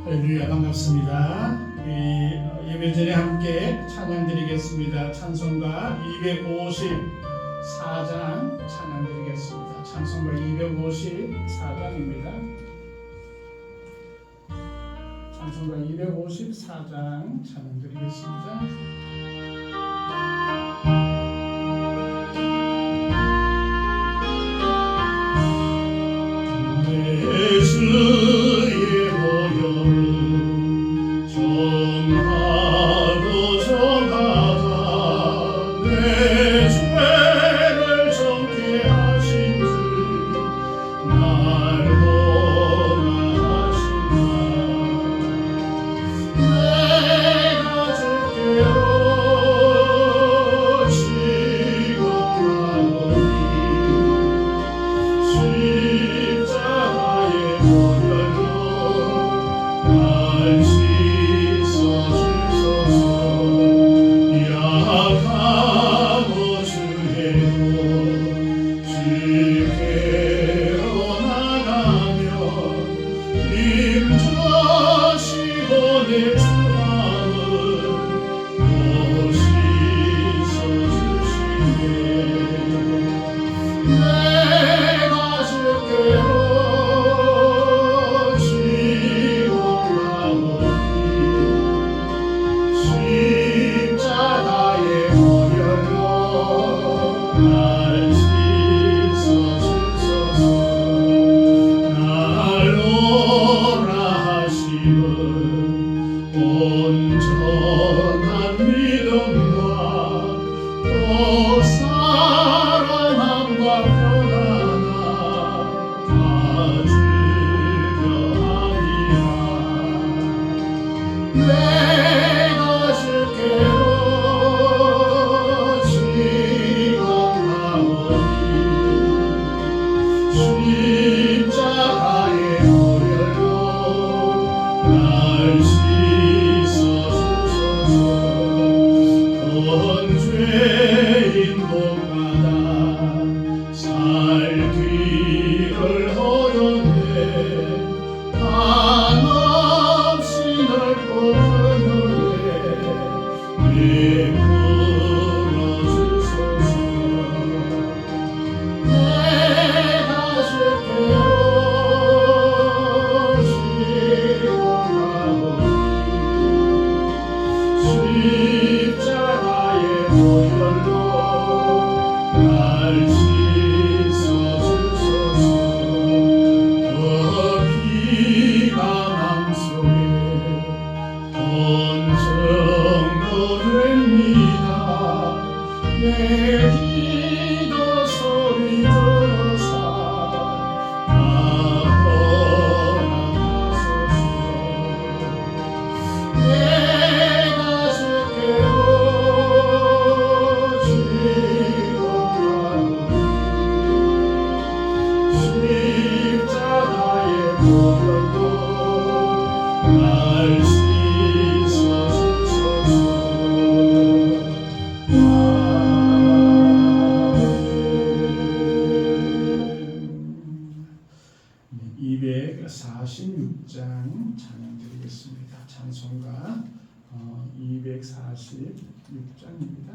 할렐루야, 반갑습니다. 예배 전에 함께 찬양 드리겠습니다. 찬송가 254장 찬양 드리겠습니다. 찬송가 254장입니다. 찬송가 254장 찬양 드리겠습니다. 찬양 드리겠습니다. 찬송가 246장입니다.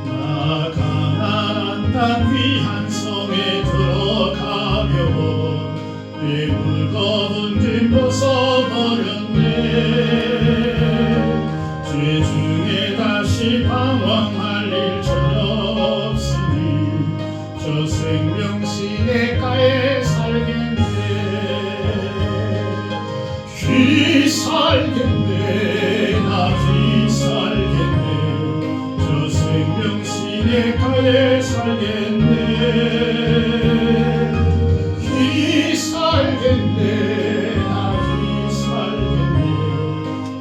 나 가난한 땅 귀한 성에 들어가려고 내 무거운 짐 벗어버렸네. 죄 중에 다시 방황할 일 전혀 없으니 저 생명 시냇가에 살겠네. 귀 살겠네. 나 귀 살겠네. 저 생명 시냇가에 살겠네. 귀 살겠네. 나 귀 살겠네.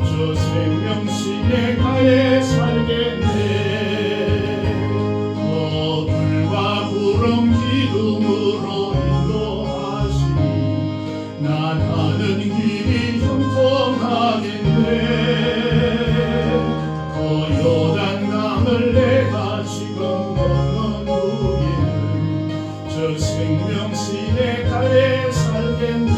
저 생명 시냇가에 살겠네. 불과 구름 기둥으로 인도하시 저 생명신의 가에 살겠네.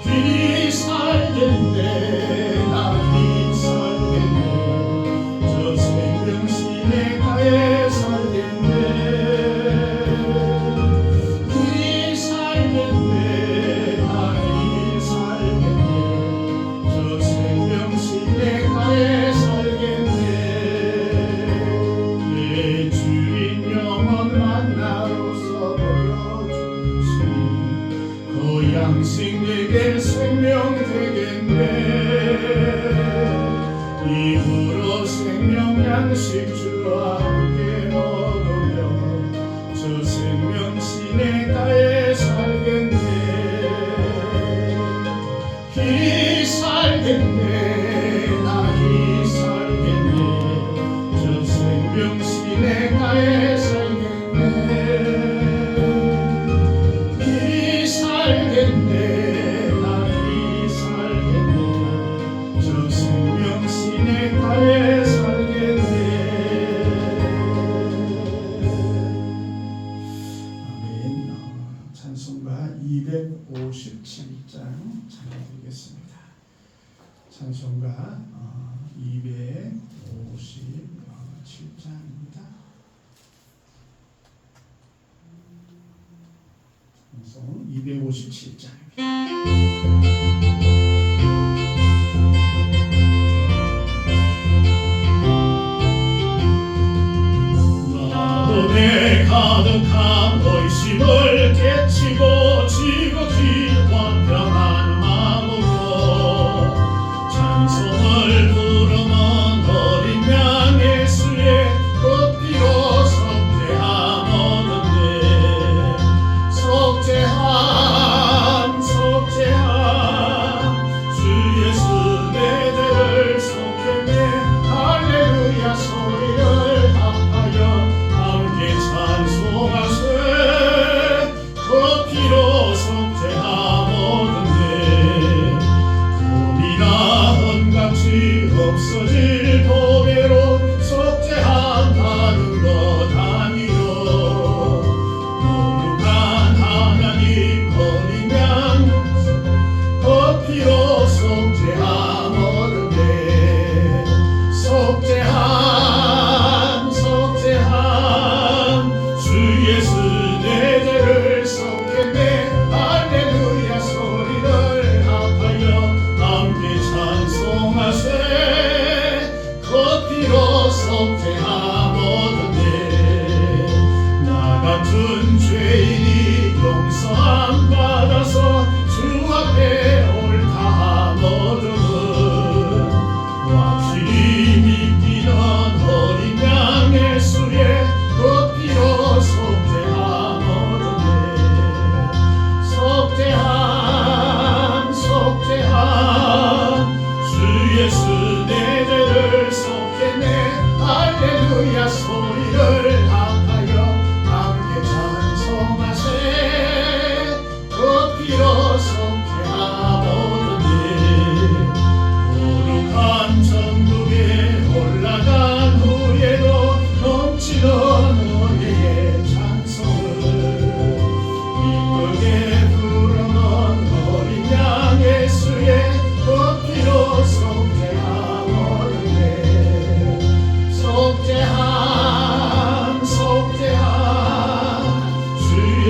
귀 살겠네. 나귀 살겠네. 저 생명신의 가에 살겠네. 귀 살겠네. 나귀 살겠네. 저 생명신의 가에 살겠네. 내 주인 영원 만나로서 보여주신 그 양식 내게 생명 되겠네. 이후로 생명 양식 주와 함께 먹으며 저 생명신의 가에 살겠네. 기 살겠네. 나기 살겠네. 저 생명신의 가에 살겠네. 기 살겠네. 나기 살겠네. 저 생명신의 가에 살겠네. 아멘. 찬송가 257장 찬양드리겠습니다. 찬송가 257장입니다. 찬송 257장입니다. 마음에 가득한 의심을 깨치고 지극히 완벽한 마음으로 찬송을 부르는 어린 양 예수의 그 피로 속죄함 얻었네. 속죄함 속죄함 주 예수 내 죄를 속했네. 할렐루야 소리를 합하여 함께 찬송하세. 그 피로 속죄함 얻었네. 금이나 은같이 없어질 도배로 속죄함 받은 것 아니요. 거룩한 하나님 어린 양 그 피로 속죄함 얻었네. 속죄함 속죄함 주 예수 내 죄를 속했네. 할렐루야 소리를 합하여 함께 찬송하세. 그 피로 속죄함 얻었네. 나 같은 죄인이 용서함 받아서 주 앞에 옳다함 얻음은 확실히 믿기는 어린 양 예수의 그 피로 속죄함 얻었네. 속죄함 속죄함 주 예수 내 죄를 속했네. 할렐루야 소리를 합하여 함께 찬송하세. 그 피로 속죄함 얻었네. 거룩한 천국에 올라간 후에도 넘치는 은혜의 찬송을 기쁘게 부르는 어린 양 예수의 그 피로 속죄함 얻었네. 속죄함 속죄함 주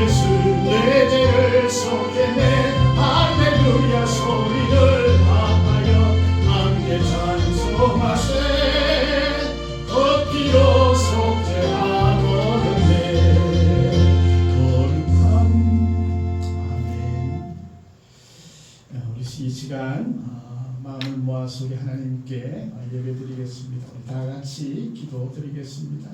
예수 내 죄를 속했네. 할렐루야 소리를 합하여 함께 찬송하세. 그 피로 속죄함 얻었네. 거룩함. 아멘. 우리 이 시간 마음을 모아서 우리 하나님께 예배드리겠습니다. 우리 다 같이 기도드리겠습니다.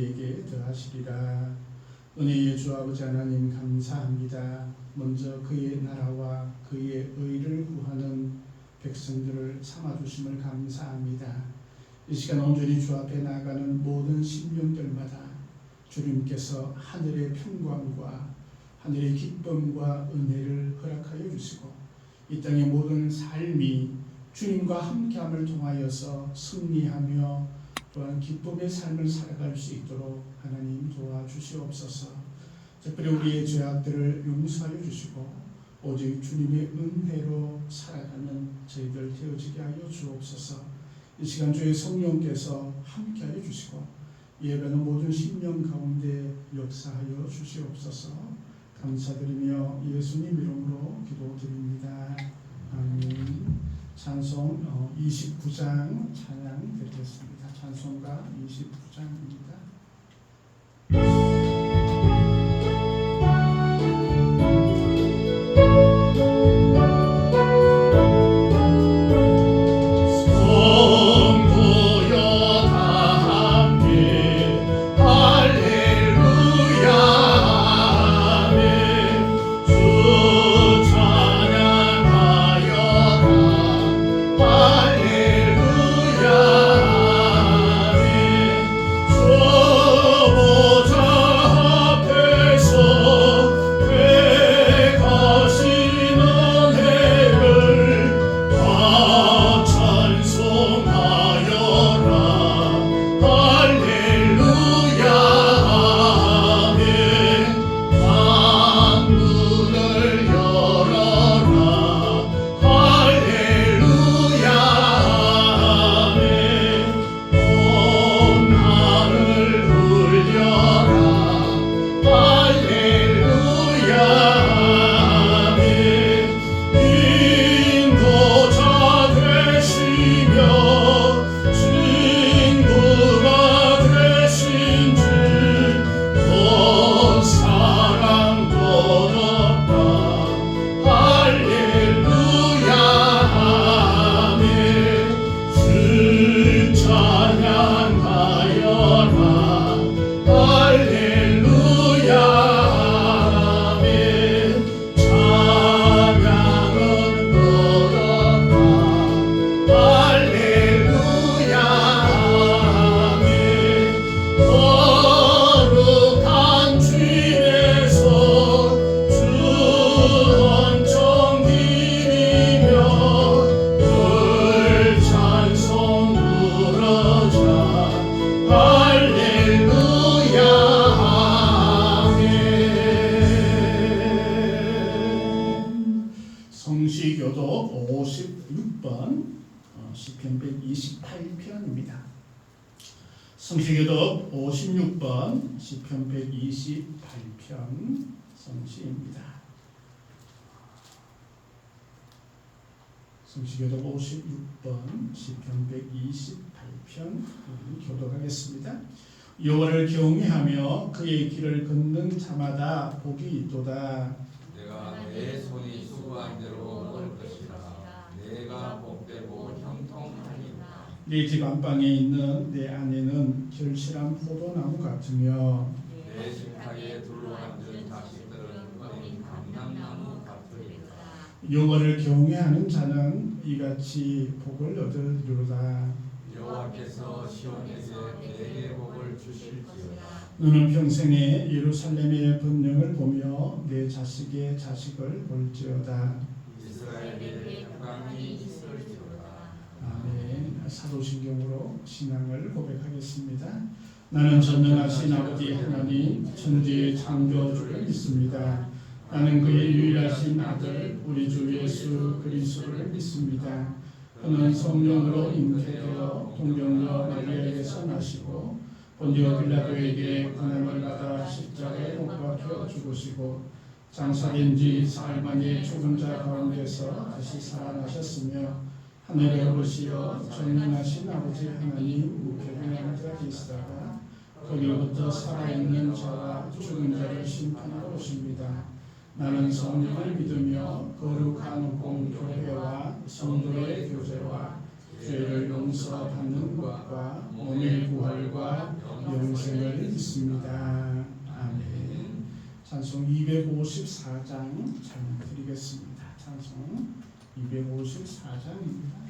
저희에게 더하시리라. 은혜의 주 아버지 하나님 감사합니다. 먼저 그의 나라와 그의 의를 구하는 백성들을 삼아주심을 감사합니다. 이 시간 온전히 주 앞에 나아가는 모든 심령들마다 주님께서 하늘의 평강과 하늘의 기쁨과 은혜를 허락하여 주시고 이 땅의 모든 삶이 주님과 함께함을 통하여서 승리하며 또한 기쁨의 삶을 살아갈 수 있도록 하나님 도와주시옵소서. 특별히 우리의 죄악들을 용서하여 주시고 오직 주님의 은혜로 살아가는 저희들 되어지게 하여 주옵소서. 이 시간 주의 성령께서 함께하여 주시고 예배는 모든 심령 가운데 역사하여 주시옵소서. 감사드리며 예수님 이름으로 기도드립니다. 아멘. 찬송 29장 찬양 드리겠습니다. 찬송가 29장입니다. 성시교독 56번 시편 128편입니다. 성시교독 56번 시편 128편 성시입니다. 성시교독 56번 시편 128편 교독하겠습니다. 여호와를 경외하며 그의 길을 걷는 자마다 복이 있도다. 내가 내 손이 수고한 대로 먹을 것이라. 내가 복되고 형통하리라. 내 집 안방에 있는 내 아내는 결실한 포도나무 같으며 내 식탁에 둘러앉은 자식들은 어린 감람나무 같으리라. 여호와를 경외하는 자는 이같이 복을 얻으리로다. 여호와께서 시온에게 내게 복을 주실지어다. 너는 평생에 예루살렘의 번영을 보며 내 자식의 자식을 볼지어다. 이스라엘에 평강이 있을지어다. 아멘. 사도신경으로 신앙을 고백하겠습니다. 나는 전능하신 아버지 하나님 천지의 창조주를 믿습니다. 나는 그의 유일하신 아들 우리 주 예수 그리스도를 믿습니다. 그는 성령으로 잉태되어 동정녀 마리아에게서 나시고 본디오 빌라도에게 고난을 받아 십자가에 못 박혀 죽으시고 장사된 지 사흘 만에 죽은 자 가운데서 다시 살아나셨으며 하늘에 오르시어 전능하신 아버지 하나님 우편에 앉아 계시다가 거기로부터 살아있는 자와 죽은 자를 심판하러 오십니다. 나는 성령을 믿으며 거룩한 공교회와 성도의 교제와 죄를 용서받는 것과 몸의 부활과 영생을 믿습니다. 아멘. 찬송 254장 찬양 드리겠습니다. 찬송 254장입니다.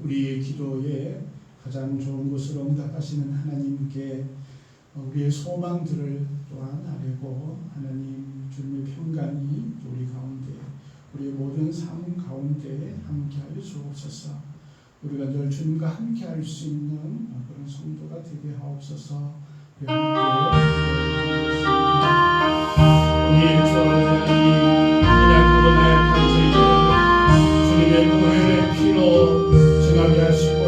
우리의 기도에 가장 좋은 것을 응답하시는 하나님께 우리의 소망들을 또한 아뢰고 하나님 주님의 평강이 우리 가운데 우리의 모든 삶 가운데 함께하여 주옵소서. 우리가 늘 주님과 함께할 수 있는 그런 성도가 되게 하옵소서. 우리 함께 기도하겠습니다. 오늘 주님 연약하고 나약한 저희들 주님의 보혈의 피로 정하게 하시고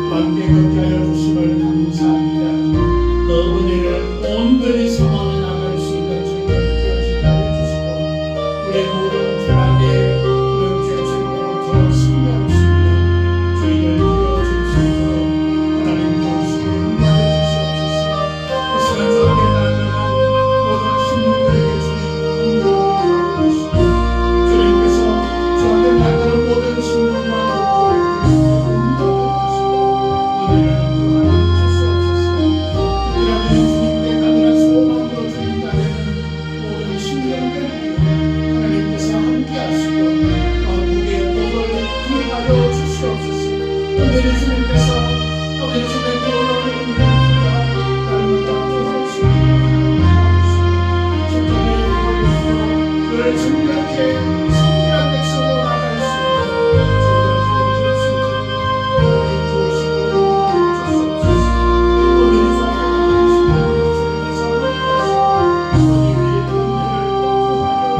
함께 걷게 하여 주심을 감사합니다. 그 은혜를 온전히 상황에 나갈 수 있는 저희가 되게 하여 주시고 우리의 모든 불안에 그런 죄 책임으로부터 승리할 수 있는 저희들 되어 주시고 하나님 도우시고 인도해 주시옵소서. 이 시간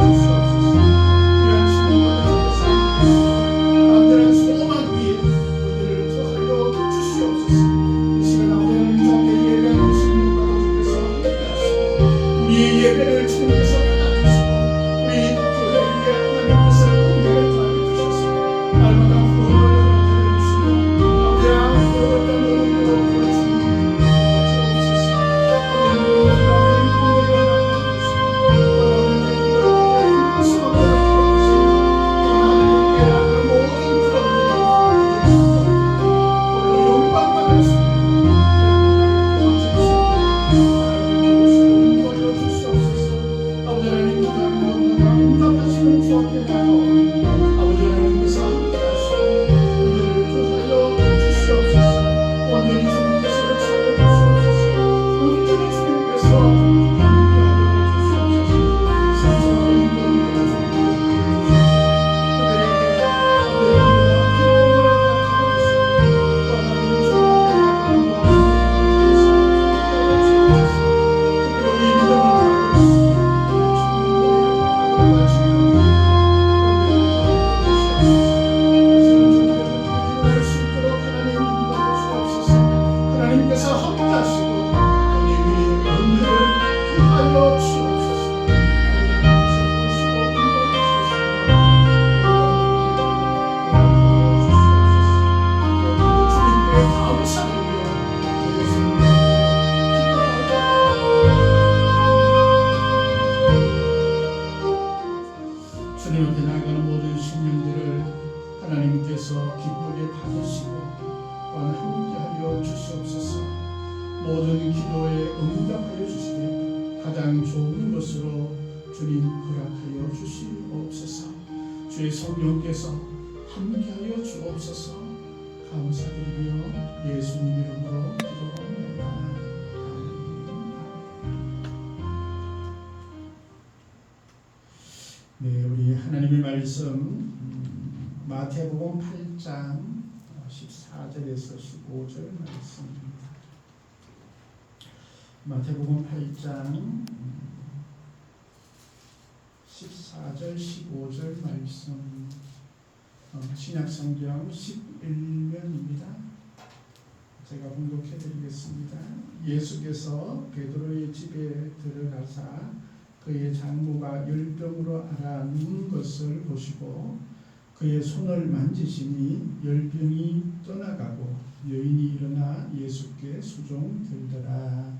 주시옵소서. 귀한 시민과 담대한 소망 위에 우리를 더하여 주시옵소서. 이 시간 아버지 하나님 앞에 예배하는 신령과 주께서 함께하시고 우리의 예배를 주님께서 받아주시고 우리 교회 위에 하나님께서 은혜를 더하여 주셔서 날마다 후원을 더하여 주시고 아버지 하나님 모든 대로 주님 주옵소서. 하나님께서 함께하시고 우리 위에 은혜를 더하여 주옵소서. 주님께 감사드리며 주님 앞에 나아가는 모든 심령들을 하나님께서 기쁘게 받으시고 또한 함께하여 주시옵소서. 모든 기도에 응답하여 주시되 가장 좋은 것으로 주님 허락하여 주시옵소서. 주의 성령께서 함께하여 주옵소서. 감사드리며 예수님 이름으로 기도합니다. 네, 우리 하나님의 말씀 마태복음 8장 14절에서 15절 말씀입니다. 마태복음 8장 14절 15절 말씀 신약성경 11면입니다. 제가 봉독해 드리겠습니다. 예수께서 베드로의 집에 들어가사 그의 장모가 열병으로 앓아 누운 것을 보시고 그의 손을 만지시니 열병이 떠나가고 여인이 일어나 예수께 수종들더라.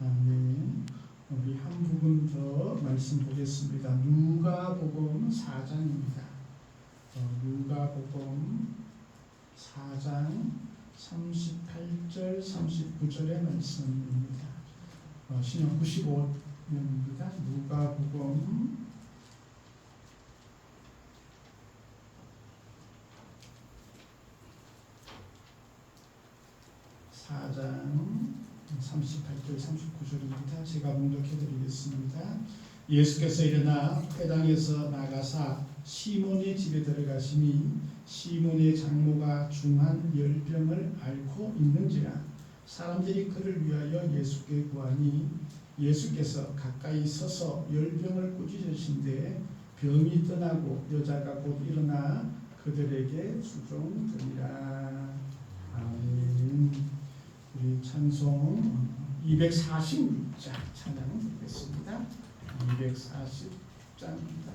아멘. 우리 한 부분 더 말씀 보겠습니다. 누가복음 4장입니다. 누가복음 4장 38절 39절의 말씀입니다. 신약 95년입니다. 누가복음 4장 38절 39절입니다. 제가 봉독해 드리겠습니다. 예수께서 일어나 회당에서 나가사 시몬의 집에 들어가시니 시몬의 장모가 중한 열병을 앓고 있는지라 사람들이 그를 위하여 예수께 구하니 예수께서 가까이 서서 열병을 꾸짖으신데 병이 떠나고 여자가 곧 일어나 그들에게 수종되니라. 아멘. 우리 찬송 246장 찬양 드리겠습니다. 240장입니다.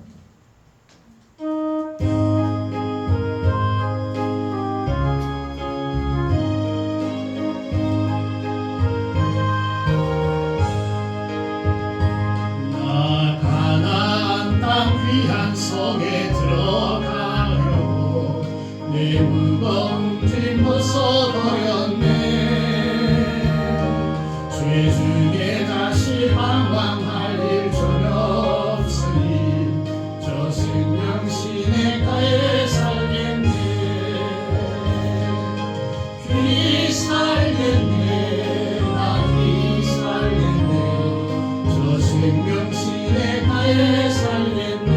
나 가나안 땅 귀한 성에 들어가려고 내 무거운 짐 벗어버렸네. 죄 중에 다시 방황할 일 전혀 없으니 저 생명 시내가에 살겠네. 귀 살겠네. 나 귀 살겠네. 저 생명 시내가에 살겠네.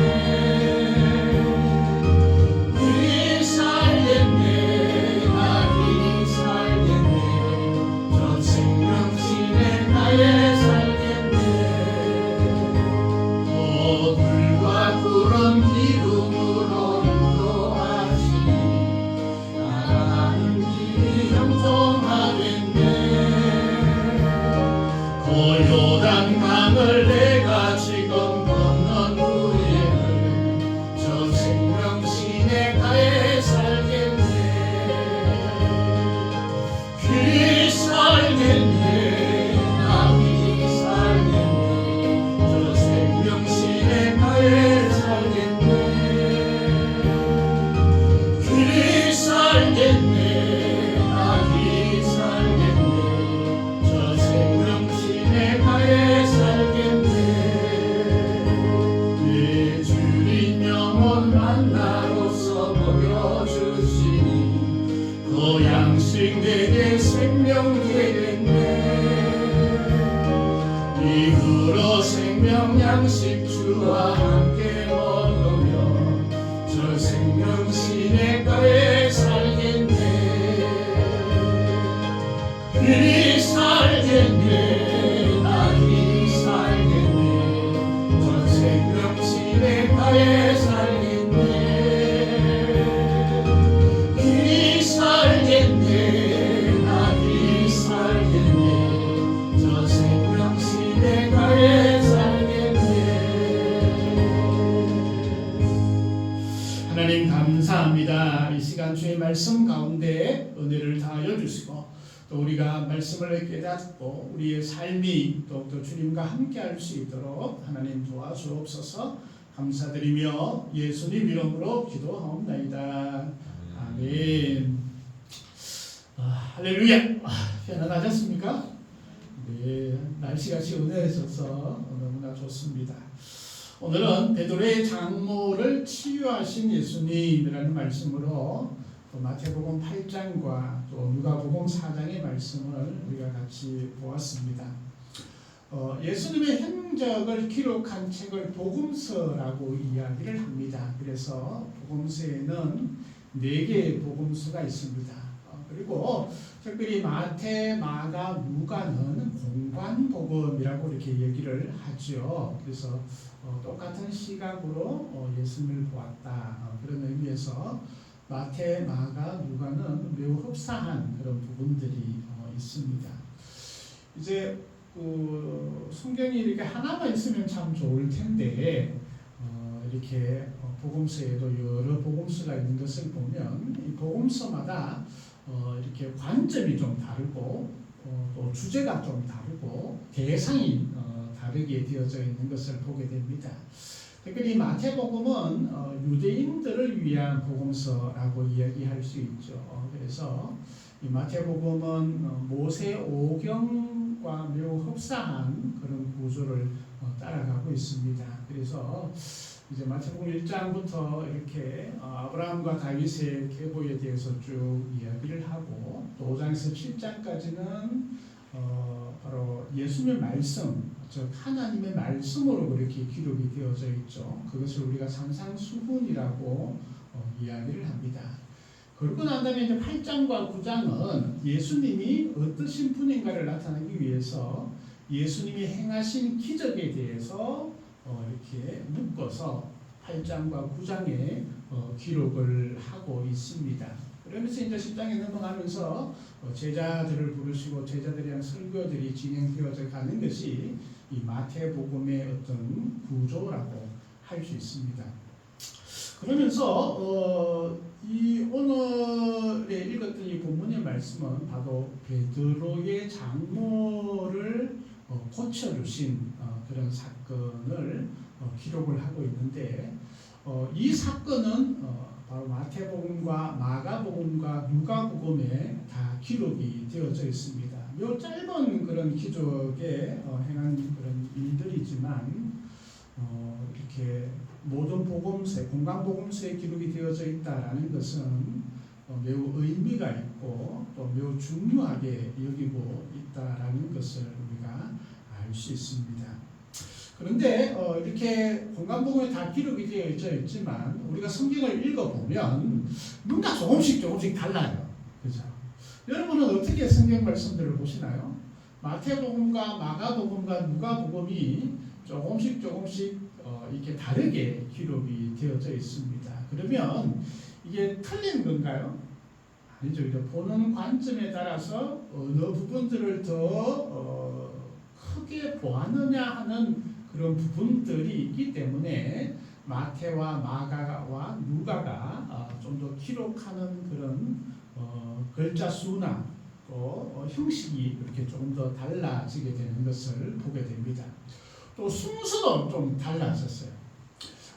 귀 살겠네. 나의 살겠네 이 살겠네 나이 살겠네 저 생명시대가에 살겠네. 하나님 감사합니다. 이 시간 주의 말씀 가운데 은혜를 다하여 주시고 또 우리가 말씀을 깨닫고 우리의 삶이 더욱더 주님과 함께 할 수 있도록 하나님 도와주옵소서. 감사드리며 예수님 이름으로 기도하옵나이다. 아멘. 할렐루야. 편안하셨습니까? 네, 날씨가 시원해져서 너무나 좋습니다. 오늘은 베드로의 장모를 치유하신 예수님이라는 말씀으로 또 마태복음 8장과 또 누가복음 4장의 말씀을 우리가 같이 보았습니다. 예수님의 행적을 기록한 책을 복음서라고 이야기를 합니다. 그래서 복음서에는 4개의 복음서가 있습니다. 그리고 특별히 마태, 마가, 누가는 공관복음이라고 이렇게 얘기를 하죠. 그래서 똑같은 시각으로 예수님을 보았다. 그런 의미에서 마태, 마가, 누가는 매우 흡사한 그런 부분들이 있습니다. 이제 성경이 이렇게 하나만 있으면 참 좋을 텐데 이렇게 복음서에도 여러 복음서가 있는 것을 보면 이 복음서마다 이렇게 관점이 좀 다르고 또 주제가 좀 다르고 대상이 다르게 되어져 있는 것을 보게 됩니다. 특별히 마태복음은 유대인들을 위한 복음서라고 이야기할 수 있죠. 그래서 이 마태복음은 모세 오경과 매우 흡사한 그런 구조를 따라가고 있습니다. 그래서 이제 마태복음 1장부터 이렇게 아브라함과 다윗의 계보에 대해서 쭉 이야기를 하고 또 5장에서 7장까지는 바로 예수님의 말씀, 즉 하나님의 말씀으로 그렇게 기록이 되어져 있죠. 그것을 우리가 산상수훈이라고 이야기를 합니다. 그러고 난 다음에 이제 8장과 9장은 예수님이 어떠신 분인가를 나타내기 위해서 예수님이 행하신 기적에 대해서 이렇게 묶어서 8장과 9장에 기록을 하고 있습니다. 그러면서 이제 10장에 넘어가면서 제자들을 부르시고 제자들에 대한 설교들이 진행되어져 가는 것이 이 마태복음의 어떤 구조라고 할 수 있습니다. 그러면서 이 오늘에 읽었던 이 본문의 말씀은 바로 베드로의 장모를 고쳐주신 그런 사건을 기록을 하고 있는데 이 사건은 바로 마태복음과 마가복음과 누가복음에 다 기록이 되어져 있습니다. 요 짧은 그런 기적에 행한 그런 일들이지만 이렇게 모든 복음서에 공관복음서에 기록이 되어져 있다라는 것은 매우 의미가 있고 또 매우 중요하게 여기고 있다라는 것을 우리가 알 수 있습니다. 그런데 이렇게 공관복음에 다 기록이 되어져 있지만 우리가 성경을 읽어보면 뭔가 조금씩 달라요. 그죠? 여러분은 어떻게 성경 말씀들을 보시나요? 마태복음과 마가복음과 누가복음이 조금씩 이렇게 다르게 기록이 되어져 있습니다. 그러면 이게 틀린 건가요? 아니죠. 이제 보는 관점에 따라서 어느 부분들을 더 크게 보았느냐 하는 그런 부분들이 있기 때문에 마태와 마가와 누가가 좀 더 기록하는 그런 글자 수나 또 형식이 이렇게 조금 더 달라지게 되는 것을 보게 됩니다. 또 순서도 좀 달라졌어요.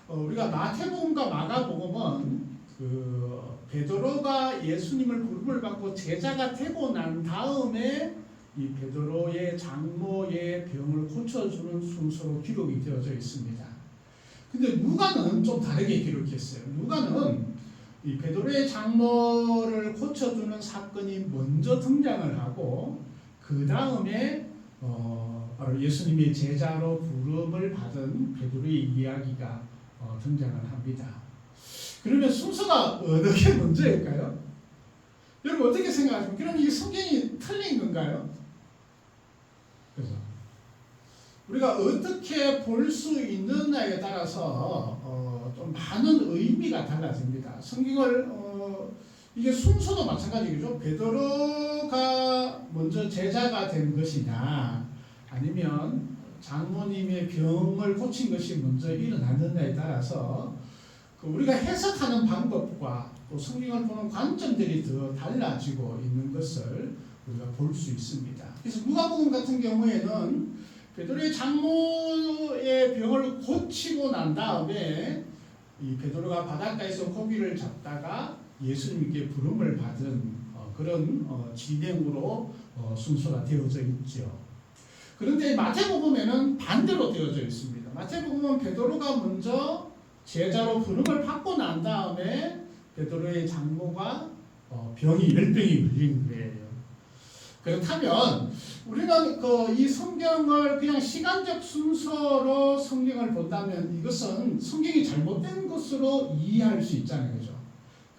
우리가 마태복음과 마가복음은 베드로가 예수님을 부름을 받고 제자가 되고 난 다음에 이 베드로의 장모의 병을 고쳐주는 순서로 기록이 되어져 있습니다. 근데 누가는 좀 다르게 기록했어요. 누가는 이 베드로의 장모를 고쳐주는 사건이 먼저 등장을 하고 그 다음에 바로 예수님의 제자로 부름을 받은 베드로의 이야기가 등장을 합니다. 그러면 순서가 어느 게 먼저일까요? 여러분 어떻게 생각하십니까? 그럼 이 성경이 틀린 건가요? 그래서 우리가 어떻게 볼 수 있느냐에 따라서 좀 많은 의미가 달라집니다. 성경을 이게 순서도 마찬가지죠. 베드로가 먼저 제자가 된 것이냐 아니면 장모님의 병을 고친 것이 먼저 일어났느냐에 따라서 우리가 해석하는 방법과 또 성경을 보는 관점들이 더 달라지고 있는 것을 우리가 볼 수 있습니다. 그래서 누가복음 같은 경우에는 베드로의 장모의 병을 고치고 난 다음에 이 베드로가 바닷가에서 고기를 잡다가 예수님께 부름을 받은 그런 진행으로 순서가 되어져 있죠. 그런데 마태복음에는 반대로 되어져 있습니다. 마태복음은 베드로가 먼저 제자로 부름을 받고 난 다음에 베드로의 장모가 병이 열병이 걸린 거예요. 그렇다면 우리는 이 성경을 그냥 시간적 순서로 성경을 본다면 이것은 성경이 잘못된 것으로 이해할 수 있잖아요. 그죠?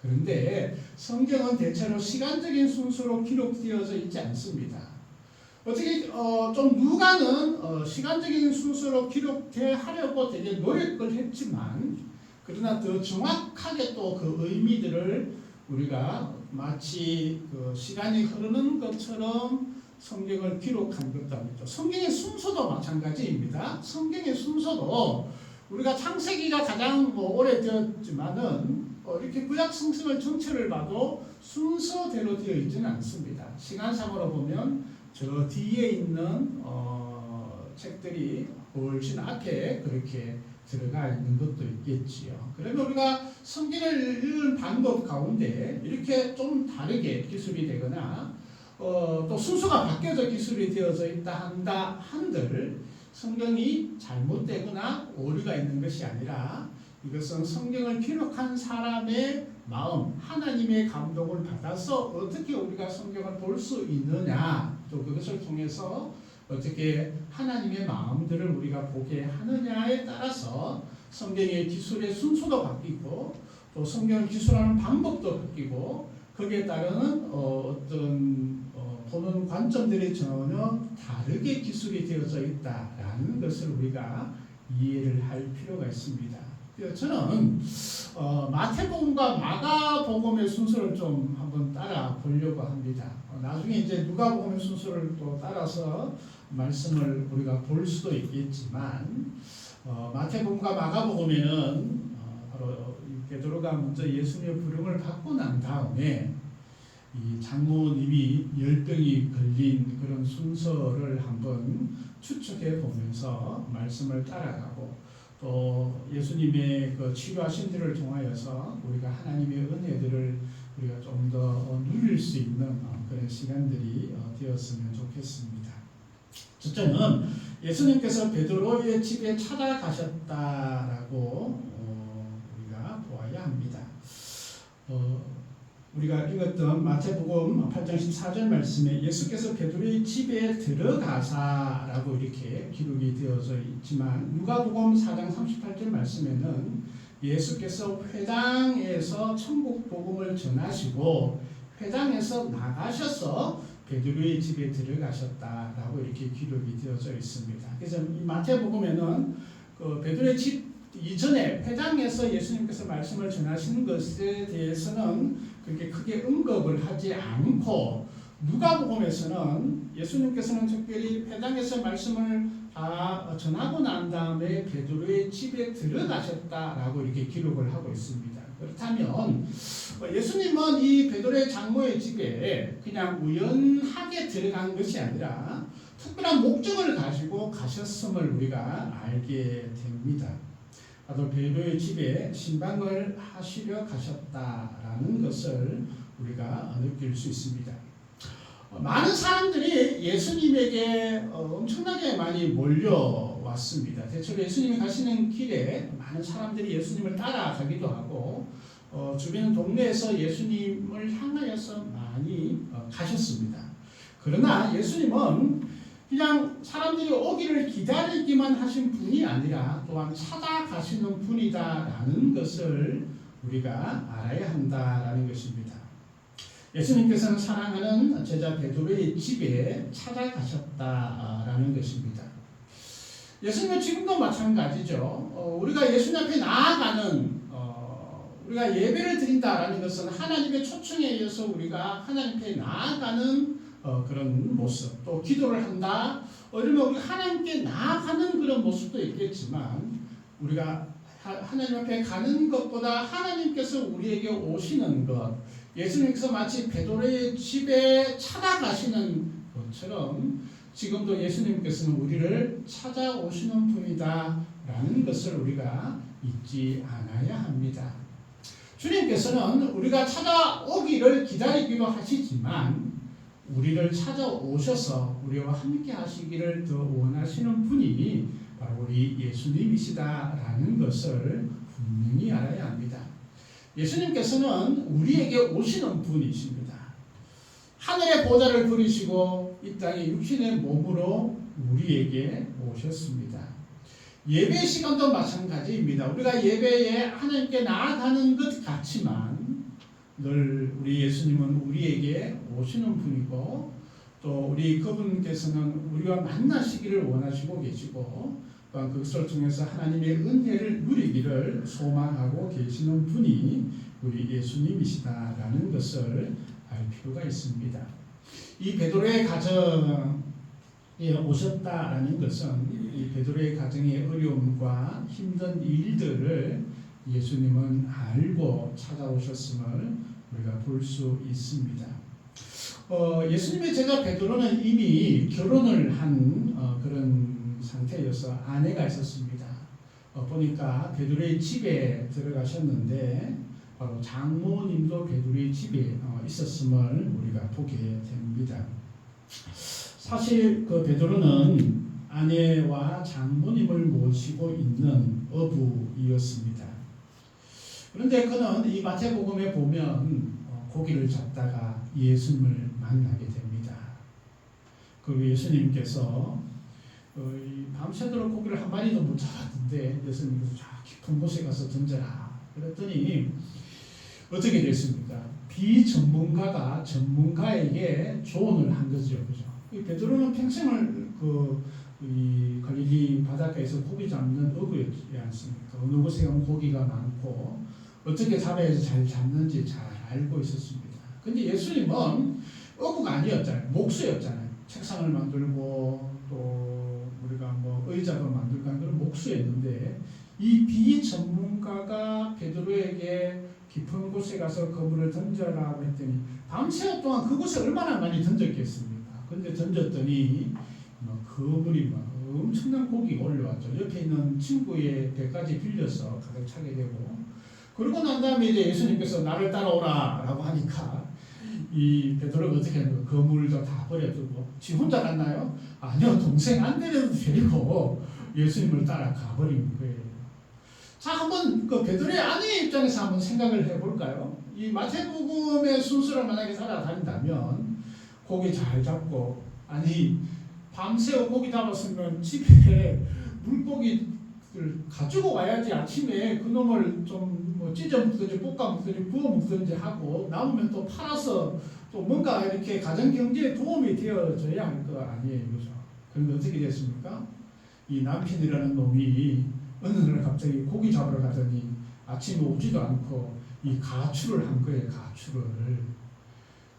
그런데 성경은 대체로 시간적인 순서로 기록되어져 있지 않습니다. 어떻게 좀 누가는 시간적인 순서로 기록하려고 되게 노력을 했지만 그러나 더 정확하게 또 그 의미들을 우리가 마치 그 시간이 흐르는 것처럼 성경을 기록한 것도 아니죠. 성경의 순서도 마찬가지입니다. 성경의 순서도 우리가 창세기가 가장 오래되었지만은 이렇게 구약 성경을 전체를 봐도 순서대로 되어 있지는 않습니다. 시간상으로 보면 저 뒤에 있는 책들이 훨씬 앞에 그렇게 들어가 있는 것도 있겠지요. 그러면 우리가 성경을 읽는 방법 가운데 이렇게 좀 다르게 기술이 되거나 또 순서가 바뀌어서 기술이 되어져 있다 한들 성경이 잘못되거나 오류가 있는 것이 아니라 이것은 성경을 기록한 사람의 마음, 하나님의 감동을 받아서 어떻게 우리가 성경을 볼 수 있느냐, 또 그것을 통해서 어떻게 하나님의 마음들을 우리가 보게 하느냐에 따라서 성경의 기술의 순서도 바뀌고 또 성경을 기술하는 방법도 바뀌고 거기에 따르는 어떤 보는 관점들이 전혀 다르게 기술이 되어져 있다라는 것을 우리가 이해를 할 필요가 있습니다. 그래서 저는 마태복음과 마가복음의 순서를 좀 한번 따라 보려고 합니다. 나중에 이제 누가복음의 순서를 또 따라서 말씀을 우리가 볼 수도 있겠지만 마태복음과 마가복음에는 바로 베드로가 먼저 예수님의 부름을 받고 난 다음에 이 장모님이 열병이 걸린 그런 순서를 한번 추측해 보면서 말씀을 따라가고 또 예수님의 그 치료하신 들을 통하여서 우리가 하나님의 은혜들을 우리가 좀 더 누릴 수 있는 그런 시간들이 되었으면 좋겠습니다. 첫째는 예수님께서 베드로의 집에 찾아가셨다라고 우리가 보아야 합니다. 우리가 읽었던 마태복음 8장 14절 말씀에 예수께서 베드로의 집에 들어가사라고 이렇게 기록이 되어져 있지만 누가복음 4장 38절 말씀에는 예수께서 회당에서 천국 복음을 전하시고 회당에서 나가셔서 베드로의 집에 들어가셨다라고 이렇게 기록이 되어져 있습니다. 그래서 이 마태복음에는 그 베드로의 집 이전에 회당에서 예수님께서 말씀을 전하시는 것에 대해서는 그렇게 크게 언급을 하지 않고 누가복음에서는 예수님께서는 특별히 회당에서 말씀을 다 전하고 난 다음에 베드로의 집에 들어가셨다라고 이렇게 기록을 하고 있습니다. 그렇다면 예수님은 이 베드로의 장모의 집에 그냥 우연하게 들어간 것이 아니라 특별한 목적을 가지고 가셨음을 우리가 알게 됩니다. 바로 베드로의 집에 신방을 하시려 가셨다라는 것을 우리가 느낄 수 있습니다. 많은 사람들이 예수님에게 엄청나게 많이 몰려왔습니다. 대체로 예수님이 가시는 길에 많은 사람들이 예수님을 따라가기도 하고 주변 동네에서 예수님을 향하여서 많이 가셨습니다. 그러나 예수님은 그냥 사람들이 오기를 기다리기만 하신 분이 아니라 또한 찾아가시는 분이다라는 것을 우리가 알아야 한다라는 것입니다. 예수님께서는 사랑하는 제자 베드로의 집에 찾아가셨다라는 것입니다. 예수님은 지금도 마찬가지죠. 우리가 예수님 앞에 나아가는 우리가 예배를 드린다라는 것은 하나님의 초청에 의해서 우리가 하나님 앞에 나아가는 그런 모습, 또 기도를 한다. 이러면 우리 하나님께 나아가는 그런 모습도 있겠지만 우리가 하나님 앞에 가는 것보다 하나님께서 우리에게 오시는 것, 예수님께서 마치 베드로의 집에 찾아가시는 것처럼 지금도 예수님께서는 우리를 찾아오시는 분이다라는 것을 우리가 잊지 않아야 합니다. 주님께서는 우리가 찾아오기를 기다리기도 하시지만 우리를 찾아오셔서 우리와 함께 하시기를 더 원하시는 분이 바로 우리 예수님이시다라는 것을 분명히 알아야 합니다. 예수님께서는 우리에게 오시는 분이십니다. 하늘의 보좌를 버리시고 이 땅에 육신의 몸으로 우리에게 오셨습니다. 예배 시간도 마찬가지입니다. 우리가 예배에 하나님께 나아가는 것 같지만 늘 우리 예수님은 우리에게 오시는 분이고 또 우리 그분께서는 우리와 만나시기를 원하시고 계시고 또한 그것을 통해서 하나님의 은혜를 누리기를 소망하고 계시는 분이 우리 예수님이시다라는 것을 알 필요가 있습니다. 이 베드로의 가정에 오셨다라는 것은 이 베드로의 가정의 어려움과 힘든 일들을 예수님은 알고 찾아오셨음을 우리가 볼 수 있습니다. 예수님의 제자 베드로는 이미 결혼을 한 그런 상태여서 아내가 있었습니다. 보니까 베드로의 집에 들어가셨는데 바로 장모님도 베드로의 집에 있었음을 우리가 보게 됩니다. 사실 그 베드로는 아내와 장모님을 모시고 있는 어부이었습니다. 그런데 그는 이 마태복음에 보면 고기를 잡다가 예수님을 만나게 됩니다. 그 예수님께서 밤새도록 고기를 한 마리도 못 잡았는데 예수님께서 저 깊은 곳에 가서 던져라. 그랬더니 어떻게 됐습니까? 비전문가가 전문가에게 조언을 한 거죠. 그죠? 이 베드로는 평생을 이 갈릴리 바닷가에서 고기 잡는 어부였지 않습니까? 어느 곳에 가면 고기가 많고 어떻게 잡아야지 잘 잡는지 잘 알고 있었습니다. 근데 예수님은 어부가 아니었잖아요. 목수였잖아요. 책상을 만들고 또 우리가 뭐 의자도 만들고 하는 그런 목수였는데 이 비전문가가 베드로에게 깊은 곳에 가서 그물을 던져라고 했더니 밤새 동안 그곳에 얼마나 많이 던졌겠습니까? 근데 던졌더니 그물이 엄청난 고기가 올라왔죠. 옆에 있는 친구의 배까지 빌려서 가득 차게 되고 그러고 난 다음에 이제 예수님께서 나를 따라오라 라고 하니까 이 베드로가 어떻게 하는 거예요? 그물도 다 버려두고 지 혼자 갔나요? 아니요. 동생 안드레도 데리고 예수님을 따라가 버린 거예요. 자, 한번 그 베드로의 아내의 입장에서 한번 생각을 해볼까요? 이 마태복음의 순서를 만약에 따라다닌다면 고기 잘 잡고 아니 밤새 고기 잡았으면 집에 물고기를 가지고 와야지 아침에 그놈을 좀 뭐 찢어 먹든지 볶아 먹든지 구워 먹든지 하고 남으면 또 팔아서 또 뭔가 이렇게 가정 경제에 도움이 되어줘야 할 거 아니에요, 그죠? 그런데 어떻게 됐습니까? 이 남편이라는 놈이 어느 날 갑자기 고기 잡으러 가더니 아침에 오지도 않고 이 가출을 한 거예요, 가출을.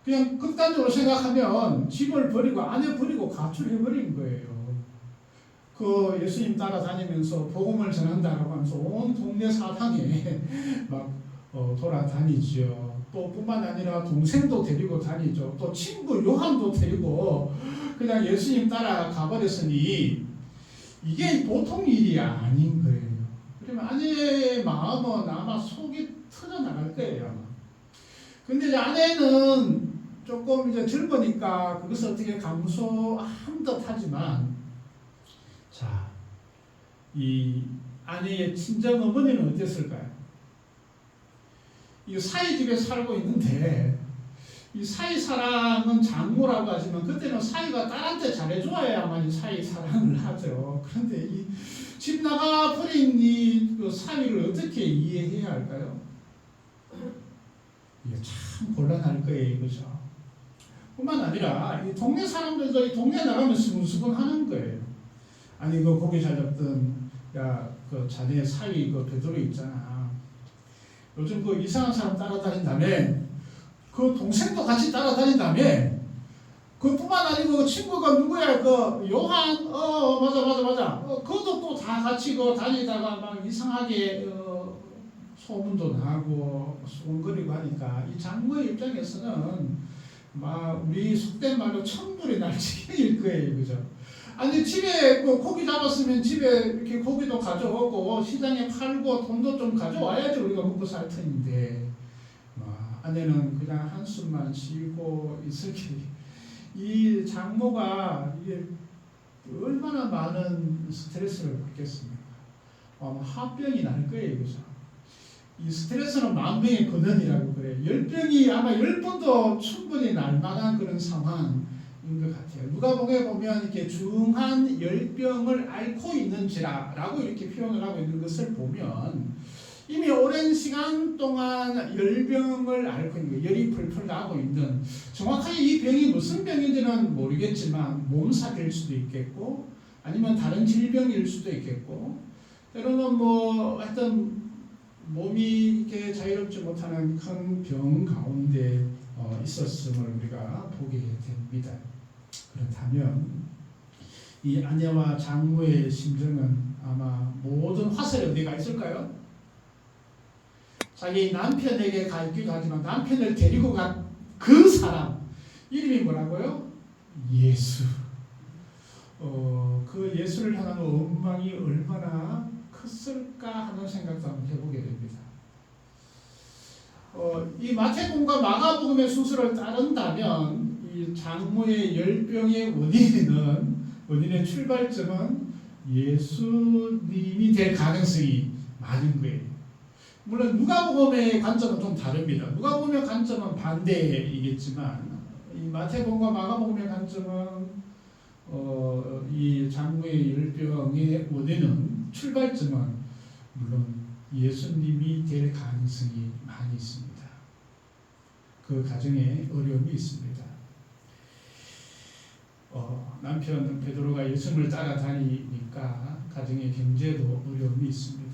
그냥 극단적으로 생각하면 집을 버리고 아내 버리고 가출해버린 거예요. 그 예수님 따라다니면서 복음을 전한다라고 하면서 온 동네 사방에 막 돌아다니죠. 또 뿐만 아니라 동생도 데리고 다니죠. 또 친구 요한도 데리고 그냥 예수님 따라가 버렸으니 이게 보통 일이 아닌 거예요. 그러면 아내의 마음은 아마 속이 터져나갈 거예요, 아마. 근데 이제 아내는 조금 이제 젊으니까 그것을 어떻게 감수한 듯 하지만, 자, 이 아내의 친정 어머니는 어땠을까요? 이 사위 집에 살고 있는데, 이 사위 사랑은 장모라고 하지만, 그때는 사위가 딸한테 잘해줘야만 이 사위 사랑을 하죠. 그런데 이 집 나가 버린 이 사위를 어떻게 이해해야 할까요? 이게 참 곤란할 거예요, 그죠? 뿐만 아니라 이 동네 사람들도 이 동네 나가면 수근수근 하는 거예요. 아니 그 고기 잘 잡던 그 자네 사위 그 베드로 있잖아. 요즘 그 이상한 사람 따라다닌다며. 그 동생도 같이 따라다닌다며. 그뿐만 아니고 그 친구가 누구야? 그 요한 맞아. 그것도 또 다 같이 그 다니다가 막 이상하게 소문도 나고 수군거리고 하니까 이 장모의 입장에서는 막 우리 속된 말로 천불이 날 지경일 거예요, 그죠? 아니 집에 그 고기 잡았으면 집에 이렇게 고기도 가져오고 시장에 팔고 돈도 좀 가져와야지 우리가 먹고 살 텐데 아내는 그냥 한숨만 쉬고 있을 이 장모가 이게 얼마나 많은 스트레스를 받겠습니까? 화병이 날 거예요, 그죠? 이 스트레스는 10,000병의 근원이라고 그래요. 10병이 아마 10번도 충분히 날 만한 그런 상황인 것 같아요. 누가복음에 보면 이렇게 중한 열병을 앓고 있는지라라고 이렇게 표현을 하고 있는 것을 보면 이미 오랜 시간 동안 열병을 앓고 있는 거예요. 열이 풀풀 나고 있는 정확하게 이 병이 무슨 병인지는 모르겠지만 몸살일 수도 있겠고 아니면 다른 질병일 수도 있겠고 때로는 뭐 하여튼 몸이 이렇게 자유롭지 못하는 큰 병 가운데 있었음을 우리가 보게 됩니다. 그렇다면 이 아내와 장모의 심정은 아마 모든 화살이 어디가 있을까요? 자기 남편에게 가 있기도 하지만 남편을 데리고 간 그 사람 이름이 뭐라고요? 예수. 그 예수를 향한 원망이 얼마나 컸을까 하는 생각도 한번 해보게 됩니다. 이 마태복음과 마가복음의 순서를 따른다면 이 장모의 열병의 원인의 출발점은 예수님이 될 가능성이 많은 거예요. 물론 누가복음의 관점은 좀 다릅니다. 누가복음의 관점은 반대이겠지만 이 마태복음과 마가복음의 관점은 이 장모의 열병의 원인은 출발점은 물론 예수님이 될 가능성이 많이 있습니다. 그 가정에 어려움이 있습니다. 남편 베드로가 예수님을 따라다니니까 가정의 경제도 어려움이 있습니다.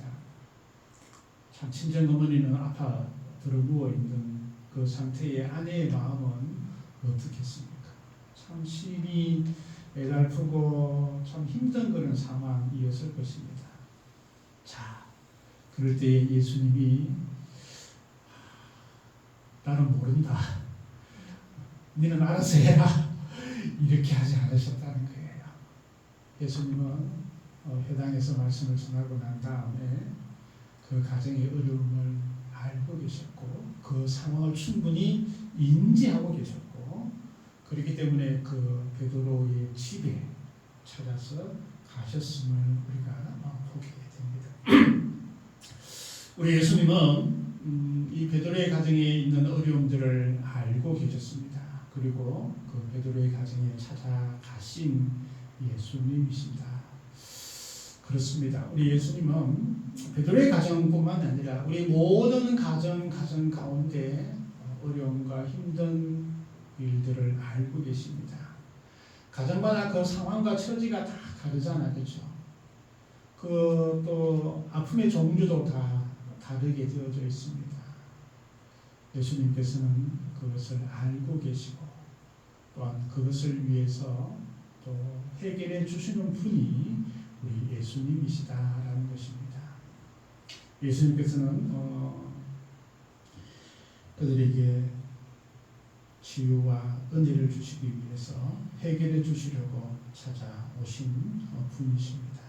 참 친정 어머니는 아파 들어누워 있는 그 상태의 아내의 마음은 어떻겠습니까? 참 심히 애달프고 참 힘든 그런 상황이었을 것입니다. 자, 그럴 때 예수님이 나는 모른다. 너는 알아서 해라. 이렇게 하지 않으셨다는 거예요. 예수님은 회당에서 말씀을 전하고 난 다음에 그 가정의 어려움을 알고 계셨고 그 상황을 충분히 인지하고 계셨고 그렇기 때문에 그 베드로의 집에 찾아서 가셨음을 우리가 보게 됩니다. 우리 예수님은 이 베드로의 가정에 있는 어려움들을 알고 계셨습니다. 그리고 그 베드로의 가정에 찾아가신 예수님이십니다. 그렇습니다. 우리 예수님은 베드로의 가정뿐만 아니라 우리 모든 가정 가운데 어려움과 힘든 일들을 알고 계십니다. 가정마다 그 상황과 처지가 다 다르잖아요, 그렇죠? 그 또 아픔의 종류도 다 다르게 되어져 있습니다. 예수님께서는 그것을 알고 계시고 또한 그것을 위해서 또 해결해 주시는 분이 우리 예수님이시다라는 것입니다. 예수님께서는 그들에게 치유와 은혜를 주시기 위해서 해결해 주시려고 찾아오신 분이십니다.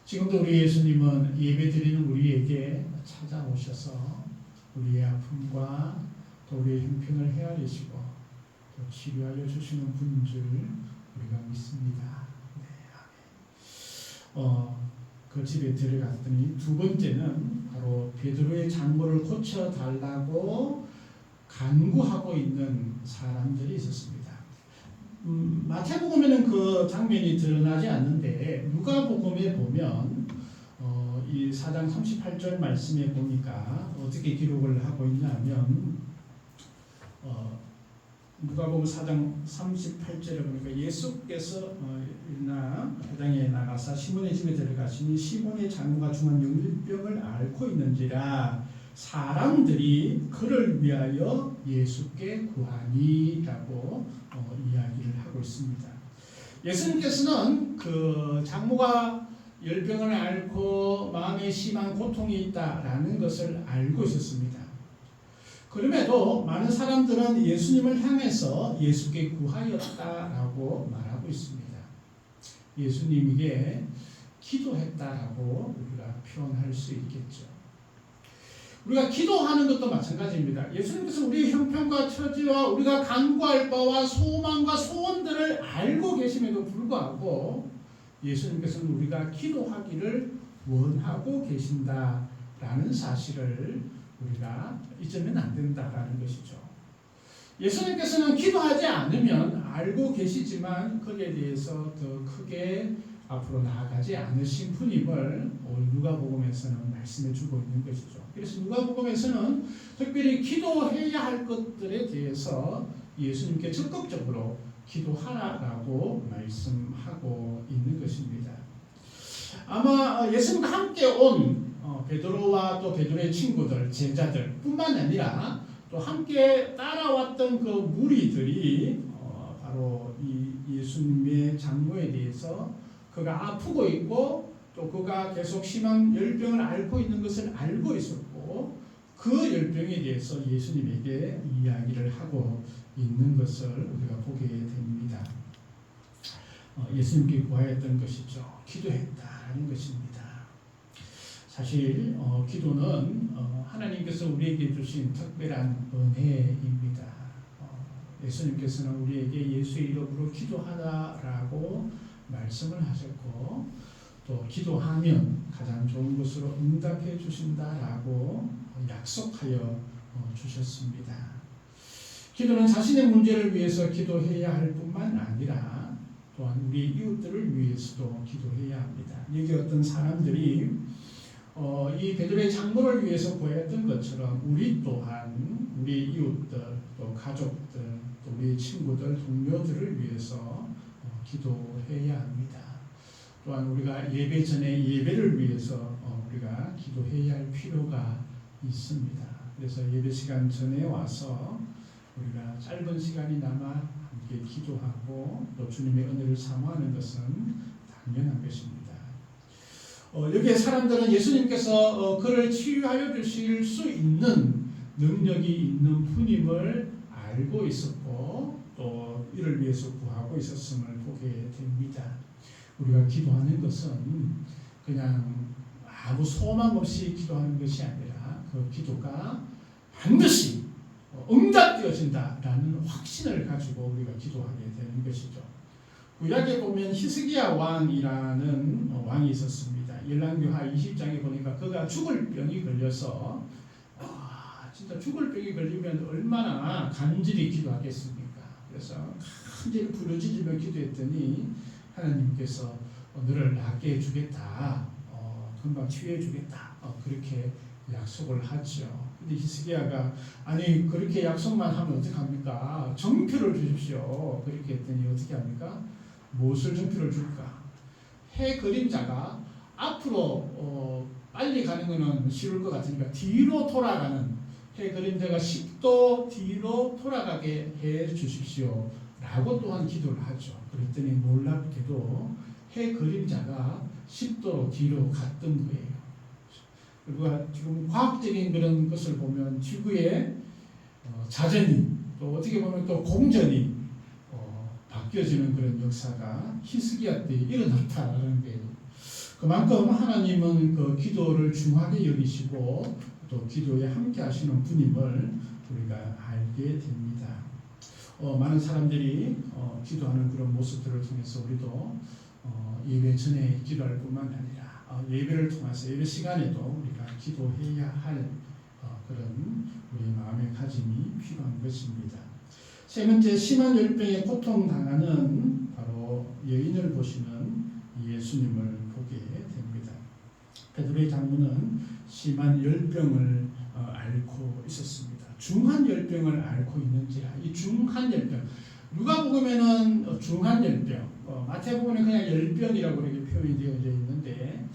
지금도 우리 예수님은 예배드리는 우리에게 찾아오셔서 우리의 아픔과 또 우리의 형편을 헤아리시고 또 치료하여 주시는 분인 줄 우리가 믿습니다. 그 집에 들어갔더니 두 번째는 바로 베드로의 장모를 고쳐달라고 간구하고 있는 사람들이 있었습니다. 마태복음에는 그 장면이 드러나지 않는데 누가복음에 보면 이 4장 38절 말씀에 보니까 어떻게 기록을 하고 있냐면 누가복음 4장 38절에 보니까 예수께서 회당에 나가사 시몬의 집에 들어가시니 시몬의 장모가 중한 영일병을 앓고 있는지라 사람들이 그를 위하여 예수께 구하니라고 이야기를 하고 있습니다. 예수님께서는 그 장모가 열병을 앓고 마음에 심한 고통이 있다라는 것을 알고 있었습니다. 그럼에도 많은 사람들은 예수님을 향해서 예수께 구하였다라고 말하고 있습니다. 예수님에게 기도했다라고 우리가 표현할 수 있겠죠. 우리가 기도하는 것도 마찬가지입니다. 예수님께서 우리의 형편과 처지와 우리가 간구할 바와 소망과 소원들을 알고 계심에도 불구하고 예수님께서는 우리가 기도하기를 원하고 계신다라는 사실을 우리가 잊으면 안 된다라는 것이죠. 예수님께서는 기도하지 않으면 알고 계시지만 거기에 대해서 더 크게 앞으로 나아가지 않으신 분임을 오늘 누가복음에서는 말씀해 주고 있는 것이죠. 그래서 누가복음에서는 특별히 기도해야 할 것들에 대해서 예수님께 적극적으로 기도하라라고 말씀하고 있는 것입니다. 아마 예수님과 함께 온 베드로와 또 베드로의 친구들, 제자들 뿐만 아니라 또 함께 따라왔던 그 무리들이 바로 이 예수님의 장모에 대해서 그가 아프고 있고 또 그가 계속 심한 열병을 앓고 있는 것을 알고 있었고 그 열병에 대해서 예수님에게 이야기를 하고 있는 것을 우리가 보게 됩니다. 예수님께 구하였던 것이죠. 기도했다는 것입니다. 사실 기도는 하나님께서 우리에게 주신 특별한 은혜입니다. 예수님께서는 우리에게 예수의 이름으로 기도하라라고 말씀을 하셨고 또 기도하면 가장 좋은 것으로 응답해 주신다라고 약속하여 주셨습니다. 기도는 자신의 문제를 위해서 기도해야 할 뿐만 아니라 또한 우리 이웃들을 위해서도 기도해야 합니다. 여기 어떤 사람들이 이 베드로의 장모를 위해서 구했던 것처럼 우리 또한 우리 이웃들 또 가족들 또 우리 친구들 동료들을 위해서 기도해야 합니다. 또한 우리가 예배 전에 예배를 위해서 우리가 기도해야 할 필요가 있습니다. 그래서 예배 시간 전에 와서 우리가 짧은 시간이나마 함께 기도하고 또 주님의 은혜를 사모하는 것은 당연한 것입니다. 여기에 사람들은 예수님께서 그를 치유하여 주실 수 있는 능력이 있는 분임을 알고 있었고 또 이를 위해서 구하고 있었음을 보게 됩니다. 우리가 기도하는 것은 그냥 아무 소망 없이 기도하는 것이 아니라 그 기도가 반드시 응답되어진다라는 확신을 가지고 우리가 기도하게 되는 것이죠. 구약에 보면 히스기야 왕이라는 왕이 있었습니다. 열왕기하 20장에 보니까 그가 죽을 병이 걸려서 진짜 죽을 병이 걸리면 얼마나 간절히 기도하겠습니까? 그래서 간절히 부르짖으며 기도했더니 하나님께서 너를 낫게 해주겠다. 금방 치유해 주겠다. 그렇게 약속을 하죠. 근데 히스기야가 아니 그렇게 약속만 하면 어떡합니까? 정표를 주십시오. 그렇게 했더니 어떻게 합니까? 무엇을 정표를 줄까? 해 그림자가 앞으로 빨리 가는 것은 쉬울 것 같으니까 뒤로 돌아가는 해 그림자가 10도 뒤로 돌아가게 해 주십시오. 라고 또한 기도를 하죠. 그랬더니 놀랍게도 해 그림자가 10도 뒤로 갔던 거예요. 그리고 지금 과학적인 그런 것을 보면 지구의 자전이 또 어떻게 보면 또 공전이 바뀌어지는 그런 역사가 히스기야 때 일어났다는 거예요. 그만큼 하나님은 그 기도를 중하게 여기시고 또 기도에 함께 하시는 분임을 우리가 알게 됩니다. 많은 사람들이 기도하는 그런 모습들을 통해서 우리도 예배 전에 기도할 뿐만 아니라 예배를 통해서 예배 시간에도 우리가 기도해야 할 그런 우리 마음의 가짐이 필요한 것입니다. 세 번째, 심한 열병에 고통당하는 바로 여인을 보시는 예수님을 보게 됩니다. 베드로의 장모는 심한 열병을 앓고 있었습니다. 중한 열병을 앓고 있는지라. 이 중한 열병. 누가복음에는 중한 열병, 마태복음에는 그냥 열병이라고 이렇게 표현이 되어져 있는데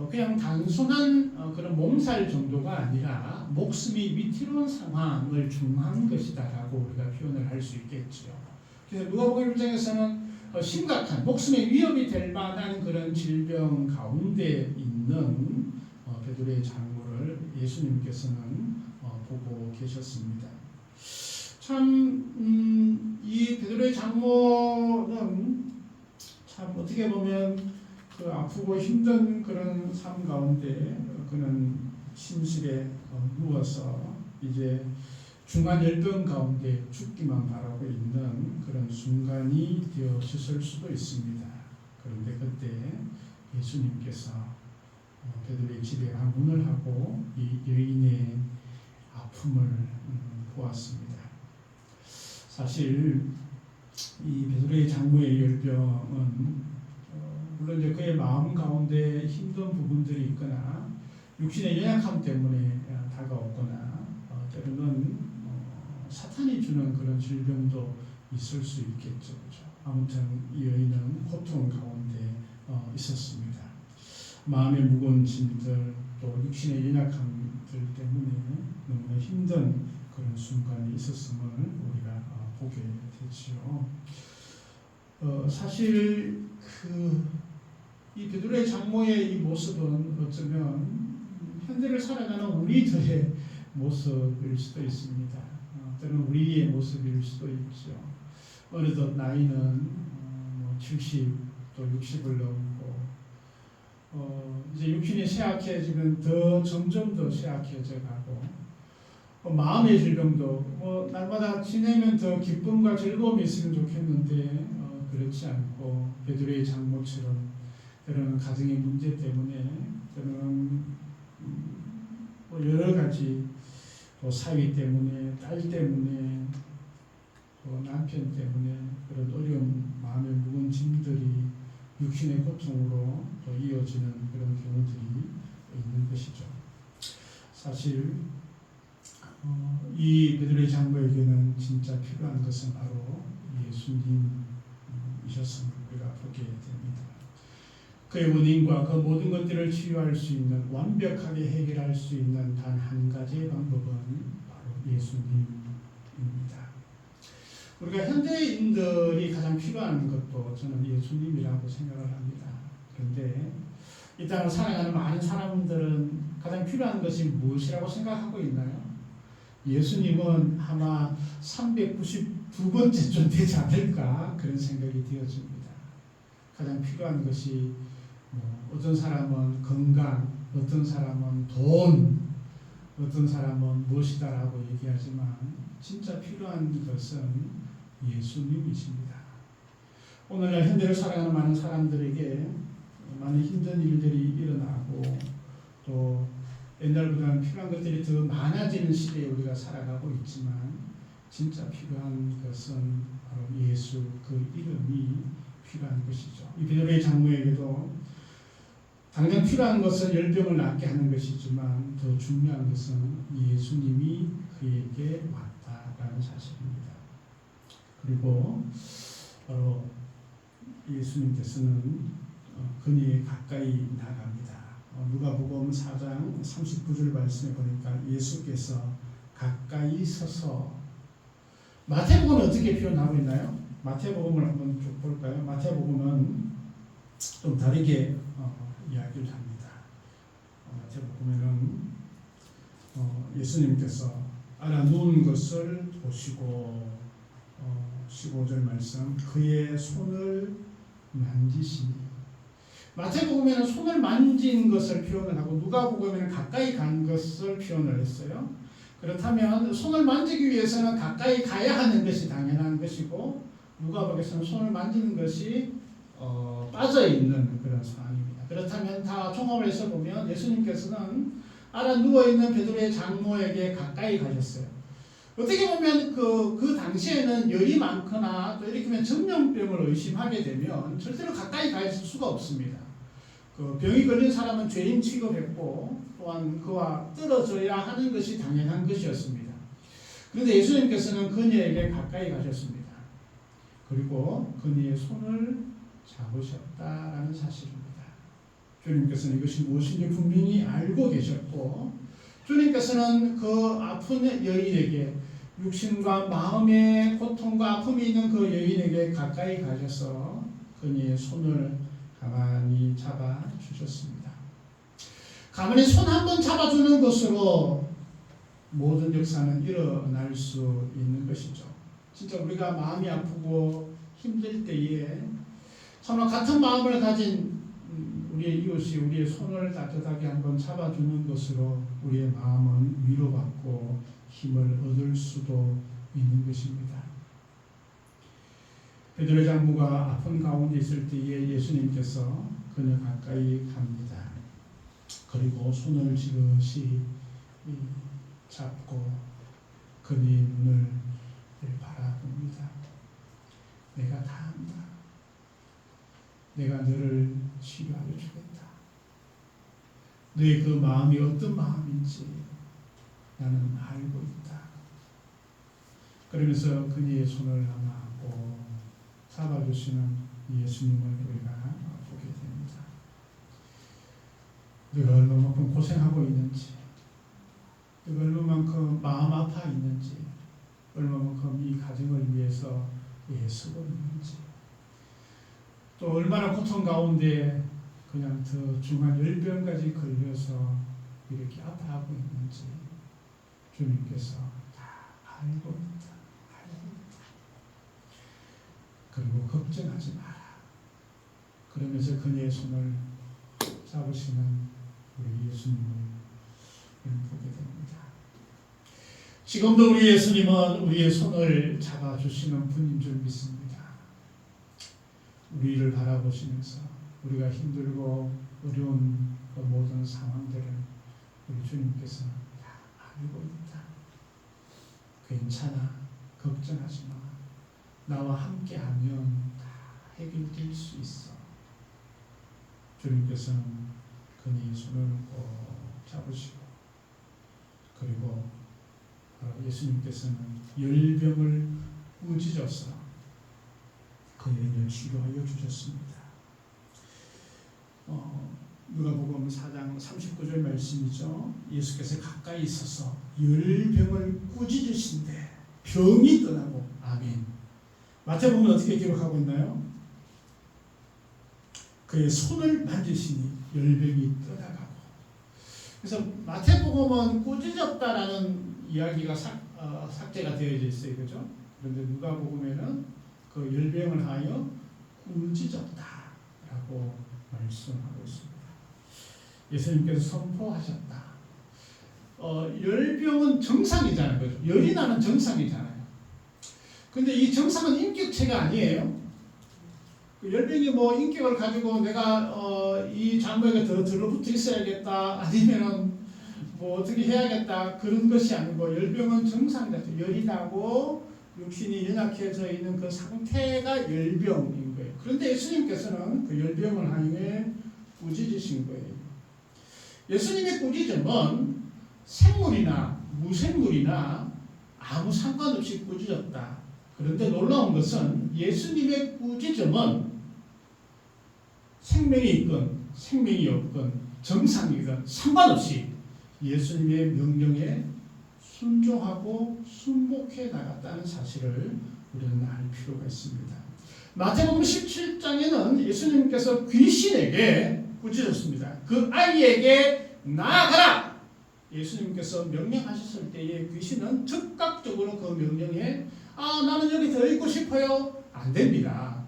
그냥 단순한 그런 몸살 정도가 아니라 목숨이 위태로운 상황을 중한 것이다라고 우리가 표현을 할 수 있겠죠. 그래서 누가복음 입장에서는 심각한 목숨의 위협이 될 만한 그런 질병 가운데 있는 베드로의 장모를 예수님께서는 보고 계셨습니다. 참 이 베드로의 장모는 참 어떻게 보면 그 아프고 힘든 그런 삶 가운데 그는 침실에 누워서 이제 중한 열병 가운데 죽기만 바라고 있는 그런 순간이 되어졌을 수도 있습니다. 그런데 그때 예수님께서 베드로의 집에 방문을 하고 이 여인의 아픔을 보았습니다. 사실 이 베드로의 장모의 열병은 물론 이제 그의 마음 가운데 힘든 부분들이 있거나 육신의 연약함 때문에 다가오거나 때로는 사탄이 주는 그런 질병도 있을 수 있겠죠. 그렇죠? 아무튼 이 여인은 고통 가운데 있었습니다. 마음의 무거운 짐들 또 육신의 연약함들 때문에 너무나 힘든 그런 순간이 있었음을 우리가 보게 되지요. 사실 이 베드로의 장모의 이 모습은 어쩌면 현대를 살아가는 우리들의 모습일 수도 있습니다. 또는 우리의 모습일 수도 있죠. 어느덧 나이는 70, 또 60을 넘고 이제 육신이 쇠약해지면 점점 더 쇠약해져 가고 마음의 질병도 날마다 지내면 더 기쁨과 즐거움이 있으면 좋겠는데 그렇지 않고 베드로의 장모처럼 때로는 가정의 문제 때문에 때로는 여러 가지 또 사위 때문에 딸 때문에 또 남편 때문에 그런 어려운 마음의 무거운 짐들이 육신의 고통으로 또 이어지는 그런 경우들이 있는 것이죠. 사실 이 베드로의 장모에게는 진짜 필요한 것은 바로 예수님이셨음을 우리가 보게 됩니다. 그의 원인과 그 모든 것들을 치유할 수 있는 완벽하게 해결할 수 있는 단 한 가지의 방법은 바로 예수님입니다. 우리가 현대인들이 가장 필요한 것도 저는 예수님이라고 생각을 합니다. 그런데 이 땅을 살아가는 많은 사람들은 가장 필요한 것이 무엇이라고 생각하고 있나요? 예수님은 아마 392번째쯤 되지 않을까 그런 생각이 되어집니다. 가장 필요한 것이 어떤 사람은 건강, 어떤 사람은 돈, 어떤 사람은 무엇이다라고 얘기하지만 진짜 필요한 것은 예수님이십니다. 오늘날 현대를 살아가는 많은 사람들에게 많은 힘든 일들이 일어나고 또 옛날보다는 필요한 것들이 더 많아지는 시대에 우리가 살아가고 있지만 진짜 필요한 것은 바로 예수 그 이름이 필요한 것이죠. 이 베드로의 장모에게도 당장 필요한 것은 열병을 낫게 하는 것이지만 더 중요한 것은 예수님이 그에게 왔다라는 사실입니다. 그리고 바로 예수님께서는 그녀에 가까이 나갑니다. 누가복음 4장 39절 말씀에 보니까 예수께서 가까이 서서 마태복음은 어떻게 표현하고 있나요? 마태복음을 한번 쭉 볼까요? 마태복음은 좀 다르게 이야기를 합니다. 마태복음에는 예수님께서 알아누운 것을 보시고 15절 말씀 그의 손을 만지시니 마태복음에는 손을 만진 것을 표현을 하고 누가복음에는 가까이 간 것을 표현을 했어요. 그렇다면 손을 만지기 위해서는 가까이 가야 하는 것이 당연한 것이고 누가복음에서는 손을 만지는 것이 빠져 있는 그런 상황입니다. 그렇다면 다 종합을 해서 보면 예수님께서는 알아 누워 있는 베드로의 장모에게 가까이 가셨어요. 어떻게 보면 그 당시에는 열이 많거나 또 이렇게 하면 전염병을 의심하게 되면 절대로 가까이 가 있을 수가 없습니다. 그 병이 걸린 사람은 죄인 취급했고 또한 그와 떨어져야 하는 것이 당연한 것이었습니다. 그런데 예수님께서는 그녀에게 가까이 가셨습니다. 그리고 그녀의 손을 잡으셨다라는 사실입니다. 주님께서는 이것이 무엇인지 분명히 알고 계셨고, 주님께서는 그 아픈 여인에게, 육신과 마음의 고통과 아픔이 있는 그 여인에게 가까이 가셔서 그녀의 손을 가만히 잡아 주셨습니다. 가만히 손 한번 잡아주는 것으로 모든 역사는 일어날 수 있는 것이죠. 진짜 우리가 마음이 아프고 힘들 때에 정말 같은 마음을 가진 우리의 이웃이 우리의 손을 따뜻하게 한번 잡아주는 것으로 우리의 마음은 위로받고 힘을 얻을 수도 있는 것입니다. 베드로 장부가 아픈 가운데 있을 때에 예수님께서 그녀 가까이 갑니다. 그리고 손을 지그시 잡고 그녀의 눈을 바라봅니다. 내가 다 안다. 내가 너를 치료하여 주겠다. 너의 그 마음이 어떤 마음인지 나는 알고 있다. 그러면서 그녀의 손을 안고 잡아주시는 예수님을 우리가 보게 됩니다. 너가 얼마만큼 고생하고 있는지, 너가 얼마만큼 마음 아파 있는지, 얼마만큼 이 가정을 위해서 애쓰고 있는지, 또 얼마나 고통 가운데 그냥 더 중한 열병까지 걸려서 이렇게 아파하고 있는지 주님께서 다 알고 있다. 그리고 걱정하지 마라. 그러면서 그녀의 손을 잡으시는 우리 예수님을 보게 됩니다. 지금도 우리 예수님은 우리의 손을 잡아주시는 분인 줄 믿습니다. 우리를 바라보시면서 우리가 힘들고 어려운 그 모든 상황들을 우리 주님께서 다 알고 있다. 괜찮아. 걱정하지 마. 나와 함께하면 다 해결될 수 있어. 주님께서는 그녀의 손을 꼭 잡으시고, 그리고 예수님께서는 열병을 꾸짖어서 그 여인을 치료하여 주셨습니다. 누가복음 4장 39절 말씀이죠. 예수께서 가까이 있어서 열병을 꾸짖으신데 병이 떠나고, 아멘. 마태복음은 어떻게 기록하고 있나요? 그의 손을 만지시니 열병이 떠나가고. 그래서 마태복음은 꾸짖었다라는 이야기가 삭제가 되어져 있어요, 그렇죠? 그런데 누가복음에는 그 열병을 하여 꾸짖었다라고 말씀하고 있습니다. 예수님께서 선포하셨다. 열병은 정상이잖아요, 그렇죠? 열이 나는 정상이잖아요. 근데 이 정상은 인격체가 아니에요. 그 열병이 뭐 인격을 가지고 내가 이 장부에게 더 들러붙어 있어야겠다, 아니면은 뭐 어떻게 해야겠다, 그런 것이 아니고 열병은 정상이다. 열이 나고 육신이 연약해져 있는 그 상태가 열병인 거예요. 그런데 예수님께서는 그 열병을 하여 꾸짖으신 거예요. 예수님의 꾸짖음은 생물이나 무생물이나 아무 상관없이 꾸짖었다. 그런데 놀라운 것은 예수님의 꾸짖음은 생명이 있건 생명이 없건 정상이건 상관없이 예수님의 명령에 순종하고 순복해 나갔다는 사실을 우리는 알 필요가 있습니다. 마태복음 17장에는 예수님께서 귀신에게 꾸짖었습니다. 그 아이에게 나아가라! 예수님께서 명령하셨을 때에 귀신은 즉각적으로 그 명령에 나는 여기 더 있고 싶어요. 안 됩니다.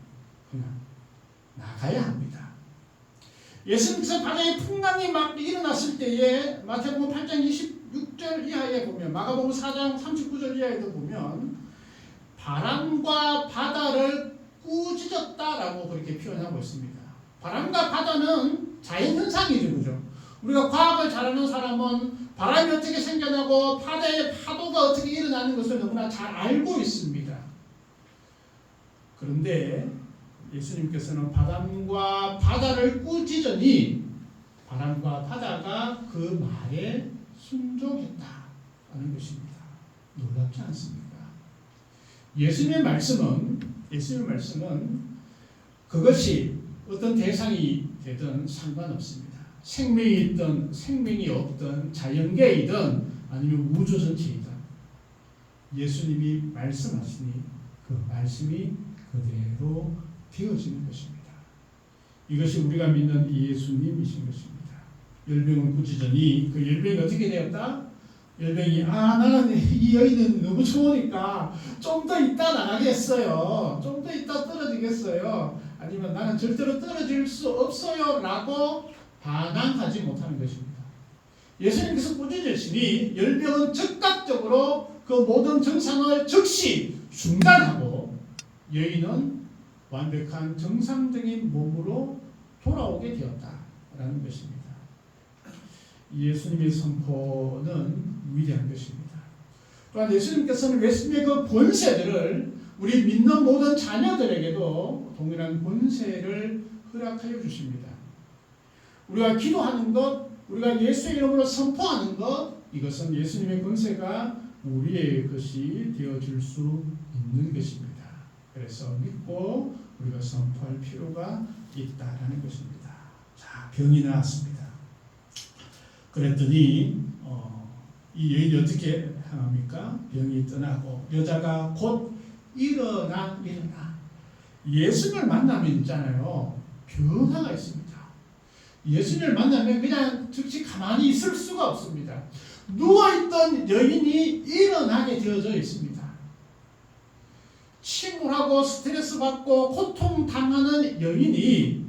그냥 나가야 합니다. 예수님께서 바다의 풍랑이 막 일어났을 때에 마태복음 8장 26절 이하에 보면, 마가복음 4장 39절 이하에도 보면 바람과 바다를 꾸짖었다라고 그렇게 표현하고 있습니다. 바람과 바다는 자연현상이죠, 그죠? 우리가 과학을 잘하는 사람은 바람이 어떻게 생겨나고 바다의 파도가 어떻게 일어나는 것을 너무나 잘 알고 있습니다. 그런데 예수님께서는 바람과 바다를 꾸짖으니 바람과 바다가 그 말에 순종했다는 것입니다. 놀랍지 않습니까? 예수님의 말씀은 그것이 어떤 대상이 되든 상관없습니다. 생명이 있든 생명이 없든 자연계이든 아니면 우주 전체이든 예수님이 말씀하시니 그 말씀이 그대로 되어지는 것입니다. 이것이 우리가 믿는 예수님이신 것입니다. 열병을 꾸짖으니 그 열병이 어떻게 되었다? 열병이 나는 이 여인은 너무 좋으니까 좀 더 있다 나가겠어요. 좀 더 있다 떨어지겠어요. 아니면 나는 절대로 떨어질 수 없어요 라고 반항하지 못하는 것입니다. 예수님께서 꾸짖으시니 열병은 즉각적으로 그 모든 증상을 즉시 중단하고 여인은 완벽한 정상적인 몸으로 돌아오게 되었다라는 것입니다. 예수님의 선포는 위대한 것입니다. 또한 예수님께서는 예수님의 그 권세들을 우리 믿는 모든 자녀들에게도 동일한 권세를 허락하여 주십니다. 우리가 기도하는 것, 우리가 예수의 이름으로 선포하는 것, 이것은 예수님의 권세가 우리의 것이 되어줄 수 있는 것입니다. 그래서 믿고 우리가 선포할 필요가 있다라는 것입니다. 자, 병이 나았습니다. 그랬더니 이 여인이 어떻게 합니까? 병이 떠나고 여자가 곧 일어나. 예수님을 만나면 있잖아요. 변화가 있습니다. 예수님을 만나면 그냥 즉시 가만히 있을 수가 없습니다. 누워있던 여인이 일어나게 되어져 있습니다. 침울하고 스트레스 받고 고통당하는 여인이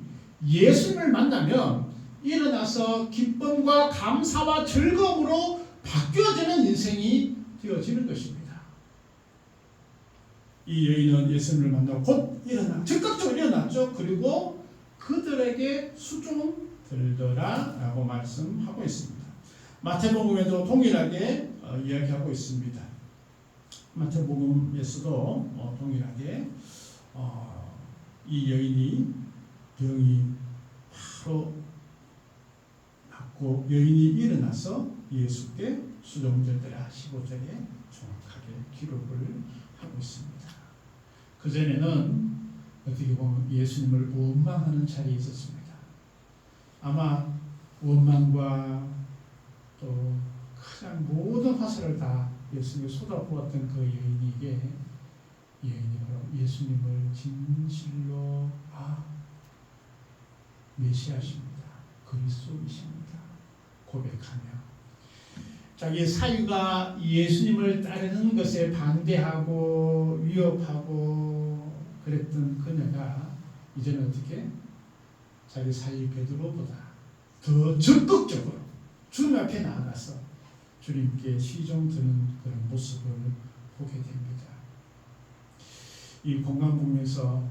예수님을 만나면 일어나서 기쁨과 감사와 즐거움으로 바뀌어지는 인생이 되어지는 것입니다. 이 여인은 예수님을 만나고 곧 즉각적으로 일어났죠. 그리고 그들에게 수종 들더라 라고 말씀하고 있습니다. 마태복음에도 동일하게 이야기하고 있습니다. 마태복음에서도 동일하게 이 여인이 병이 바로 낫고 여인이 일어나서 예수께 수종들더라 15절에 정확하게 기록을 하고 있습니다. 그전에는 어떻게 보면 예수님을 원망하는 자리에 있었습니다. 아마 원망과 또 가장 모든 화살을 다 예수님이 쏟아부었던 그 여인에게 여인이 바로 예수님을 진실로 메시아십니다. 그리스도이십니다. 고백하며 자기 사유가 예수님을 따르는 것에 반대하고 위협하고 그랬던 그녀가 이제는 어떻게 자기 사유 베드로보다 더 적극적으로 주님 앞에 나아가서 주님께 시종 드는 그런 모습을 보게 됩니다. 이 공간복음에서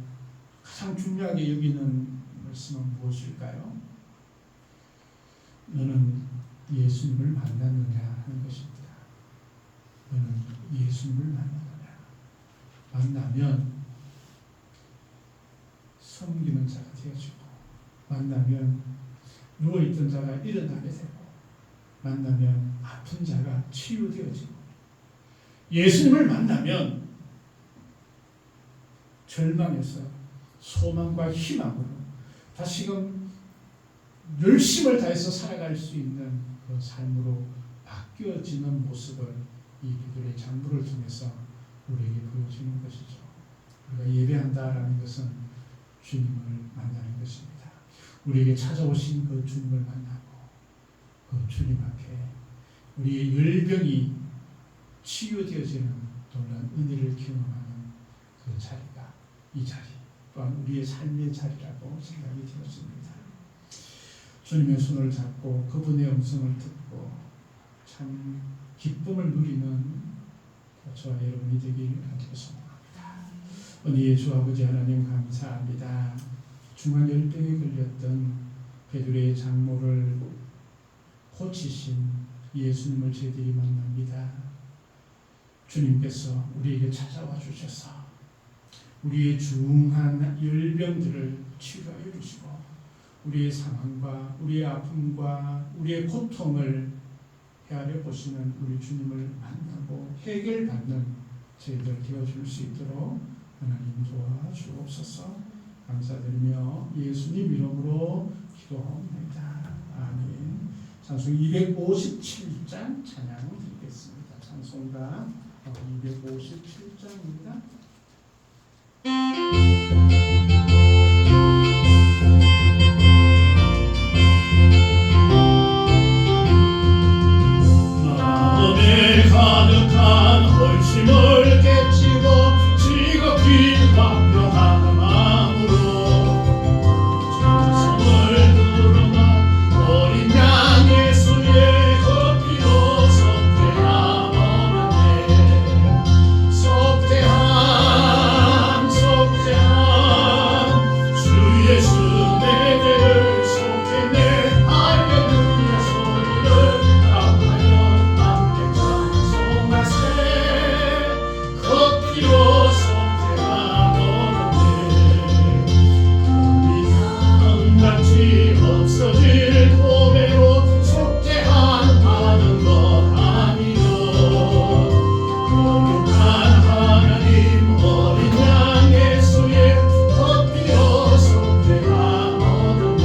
가장 중요하게 여기는 말씀은 무엇일까요? 너는 예수님을 만났느냐 하는 것입니다. 너는 예수님을 만났느냐. 만나면 섬기는 자가 되어지고, 만나면 누워있던 자가 일어나게 되고, 만나면 아픈 자가 치유되어지고, 예수님을 만나면 절망에서 소망과 희망으로 다시금 열심을 다해서 살아갈 수 있는 그 삶으로 바뀌어지는 모습을 이 기도의 장부를 통해서 우리에게 보여주는 것이죠. 우리가 예배한다라는 것은 주님을 만나는 것입니다. 우리에게 찾아오신 그 주님을 만나고 그 주님 앞에 우리의 열병이 치유되어지는 놀라운 은혜를 경험하는 그 자리가 이 자리 또한 우리의 삶의 자리라고 생각이 되었습니다. 주님의 손을 잡고 그분의 음성을 듣고 참 기쁨을 누리는 저와 여러분이 되길 소망합니다. 은혜의 주 아버지 하나님 감사합니다. 중환열병에 걸렸던 베드로의 장모를 고치신 예수님을 저희들이 만납니다. 주님께서 우리에게 찾아와 주셔서 우리의 중한 열병들을 치유하여 주시고 우리의 상황과 우리의 아픔과 우리의 고통을 헤아려 보시는 우리 주님을 만나고 해결받는 저희들 되어줄 수 있도록 하나님 도와주옵소서. 감사드리며 예수님 이름으로 기도합니다. 아멘. 찬송 257장 찬양 드리겠습니다. 찬송가 257장입니다. 마음에 가득한 hol심을 깨치고 지극히 화평한 마음으로 찬송을 부르면 어린 양 예수의 그 피로 속죄함 속죄함 주 예수 내 죄를 속했네 할렐루야 소리를 합하여 함께 찬송하세 그 피로 속죄함 같이 없어질 고배로 속죄하는 것 아니요 거룩한 하나님 어린 양 예수의 그 피로 속죄하오네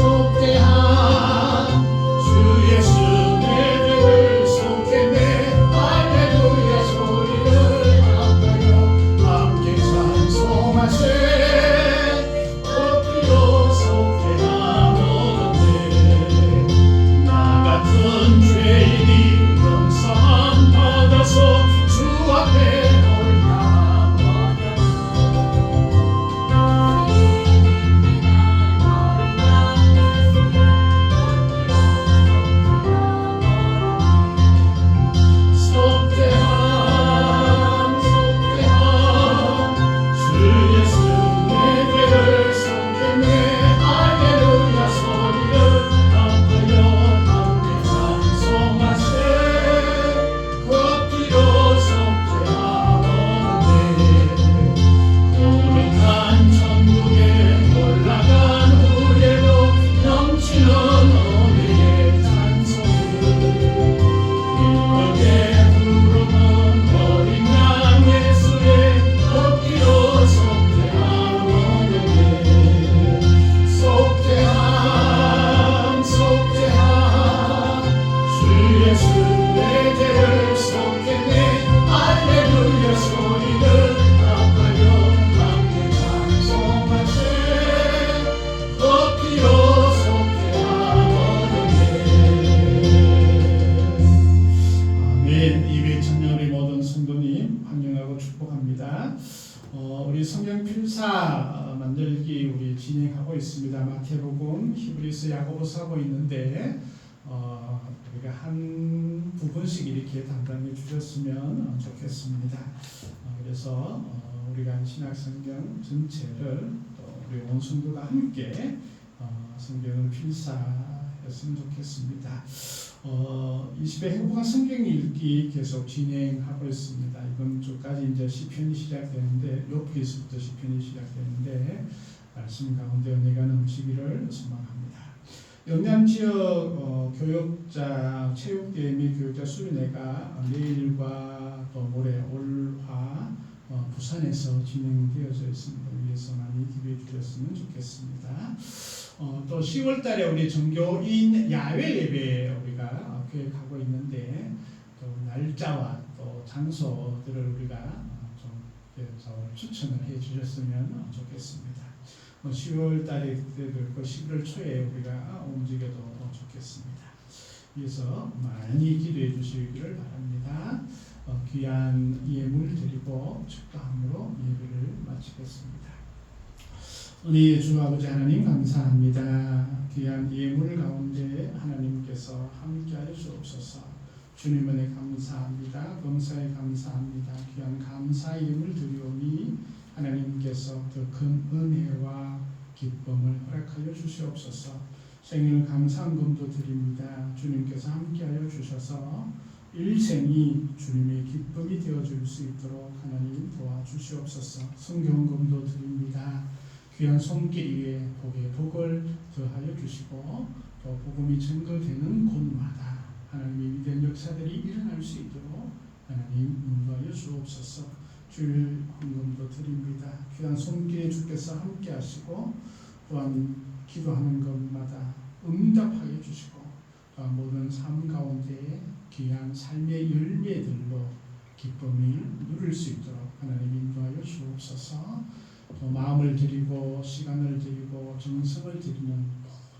속죄함 주 예수 내 죄를 속했네 할렐루야 소리를 합하여 함께 찬송하세 그 피로 속죄하오네 나 같은 죄인이 용서함 받아서 주 앞에 속죄함 주 예수 내 죄를 속했네 할렐루야 소리를 합하여 함께 찬송하세 그 피로 속죄하오네 거룩한 천국에 올라간 후에도 넘치는 은혜의 찬송을 기쁘게 부르는 어린 양 예수의 그 피로 속죄하오네 속죄함 주 예수 내 죄를 속했네 할렐루야 소리를 합하여 함께 찬송하세 그 피로 속죄하오네 아멘. 이외 찬양의 모든 성도님 환영하고 축복합니다. 우리 성경 필사 만들기 우리 진행하고 있습니다. 마태복음, 히브리서, 야고보서 하고 있는데 우리가 한 부분씩 이렇게 담당해 주셨으면 좋겠습니다. 그래서 우리가 신약 성경 전체를 또 우리 온 성도가 함께 성경을 필사했으면 좋겠습니다. 20회 행복한 성경 읽기 계속 진행하고 있습니다. 이번 주까지 이제 시편이 시작되는데 욥기서부터 시편이 시작되는데 말씀 가운데 은혜가 넘치기를 소망합니다. 영남 지역 교육자 체육대회 및 교육자 수련회가 내일과 또 모레 올화 부산에서 진행되어져 있습니다. 위해서 많이 기대해 주셨으면 좋겠습니다. 또 10월 달에 우리 전교인 야외 예배 우리가 계획하고 있는데 또 날짜와 또 장소들을 우리가 좀 추천을 해 주셨으면 좋겠습니다. 10월 달에 그 11월 초에 우리가 움직여도 좋겠습니다. 그래서 많이 기도해 주시기를 바랍니다. 귀한 예물 드리고 축도함으로 예배를 마치겠습니다. 우리 주 아버지 하나님 감사합니다. 귀한 예물 가운데 하나님께서 함께하여 주옵소서. 주님 은혜 감사합니다. 범사에 감사합니다. 귀한 감사의 예물 드리오니 하나님께서 더 큰 은혜와 기쁨을 허락하여 주시옵소서. 생일 감사금도 드립니다. 주님께서 함께하여 주셔서 일생이 주님의 기쁨이 되어줄 수 있도록 하나님 도와주시옵소서. 성경금도 드립니다. 귀한 손길 위에 복의 복을 더하여 주시고 또 복음이 증거되는 곳마다 하나님의 위대한 역사들이 일어날 수 있도록 하나님 인도하여 주옵소서. 주일 헌금도 드립니다. 귀한 손길에 주께서 함께 하시고 또한 기도하는 것마다 응답하여 주시고 또한 모든 삶 가운데 귀한 삶의 열매들로 기쁨을 누릴 수 있도록 하나님 인도하여 주옵소서. 또 마음을 드리고 시간을 드리고 정성을 드리는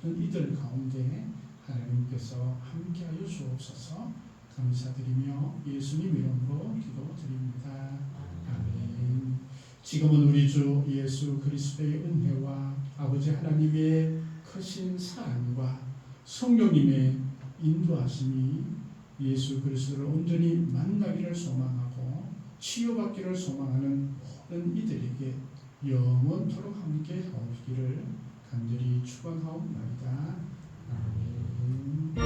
모든 이들 가운데 하나님께서 함께하여 주옵소서. 감사드리며 예수님 이름으로 기도드립니다. 아멘. 지금은 우리 주 예수 그리스도의 은혜와 아버지 하나님의 크신 사랑과 성령님의 인도하심이 예수 그리스도를 온전히 만나기를 소망하고 치유받기를 소망하는 모든 이들에게 영원토록 함께 하옵기를 간절히 축원하옵나이다. 아멘.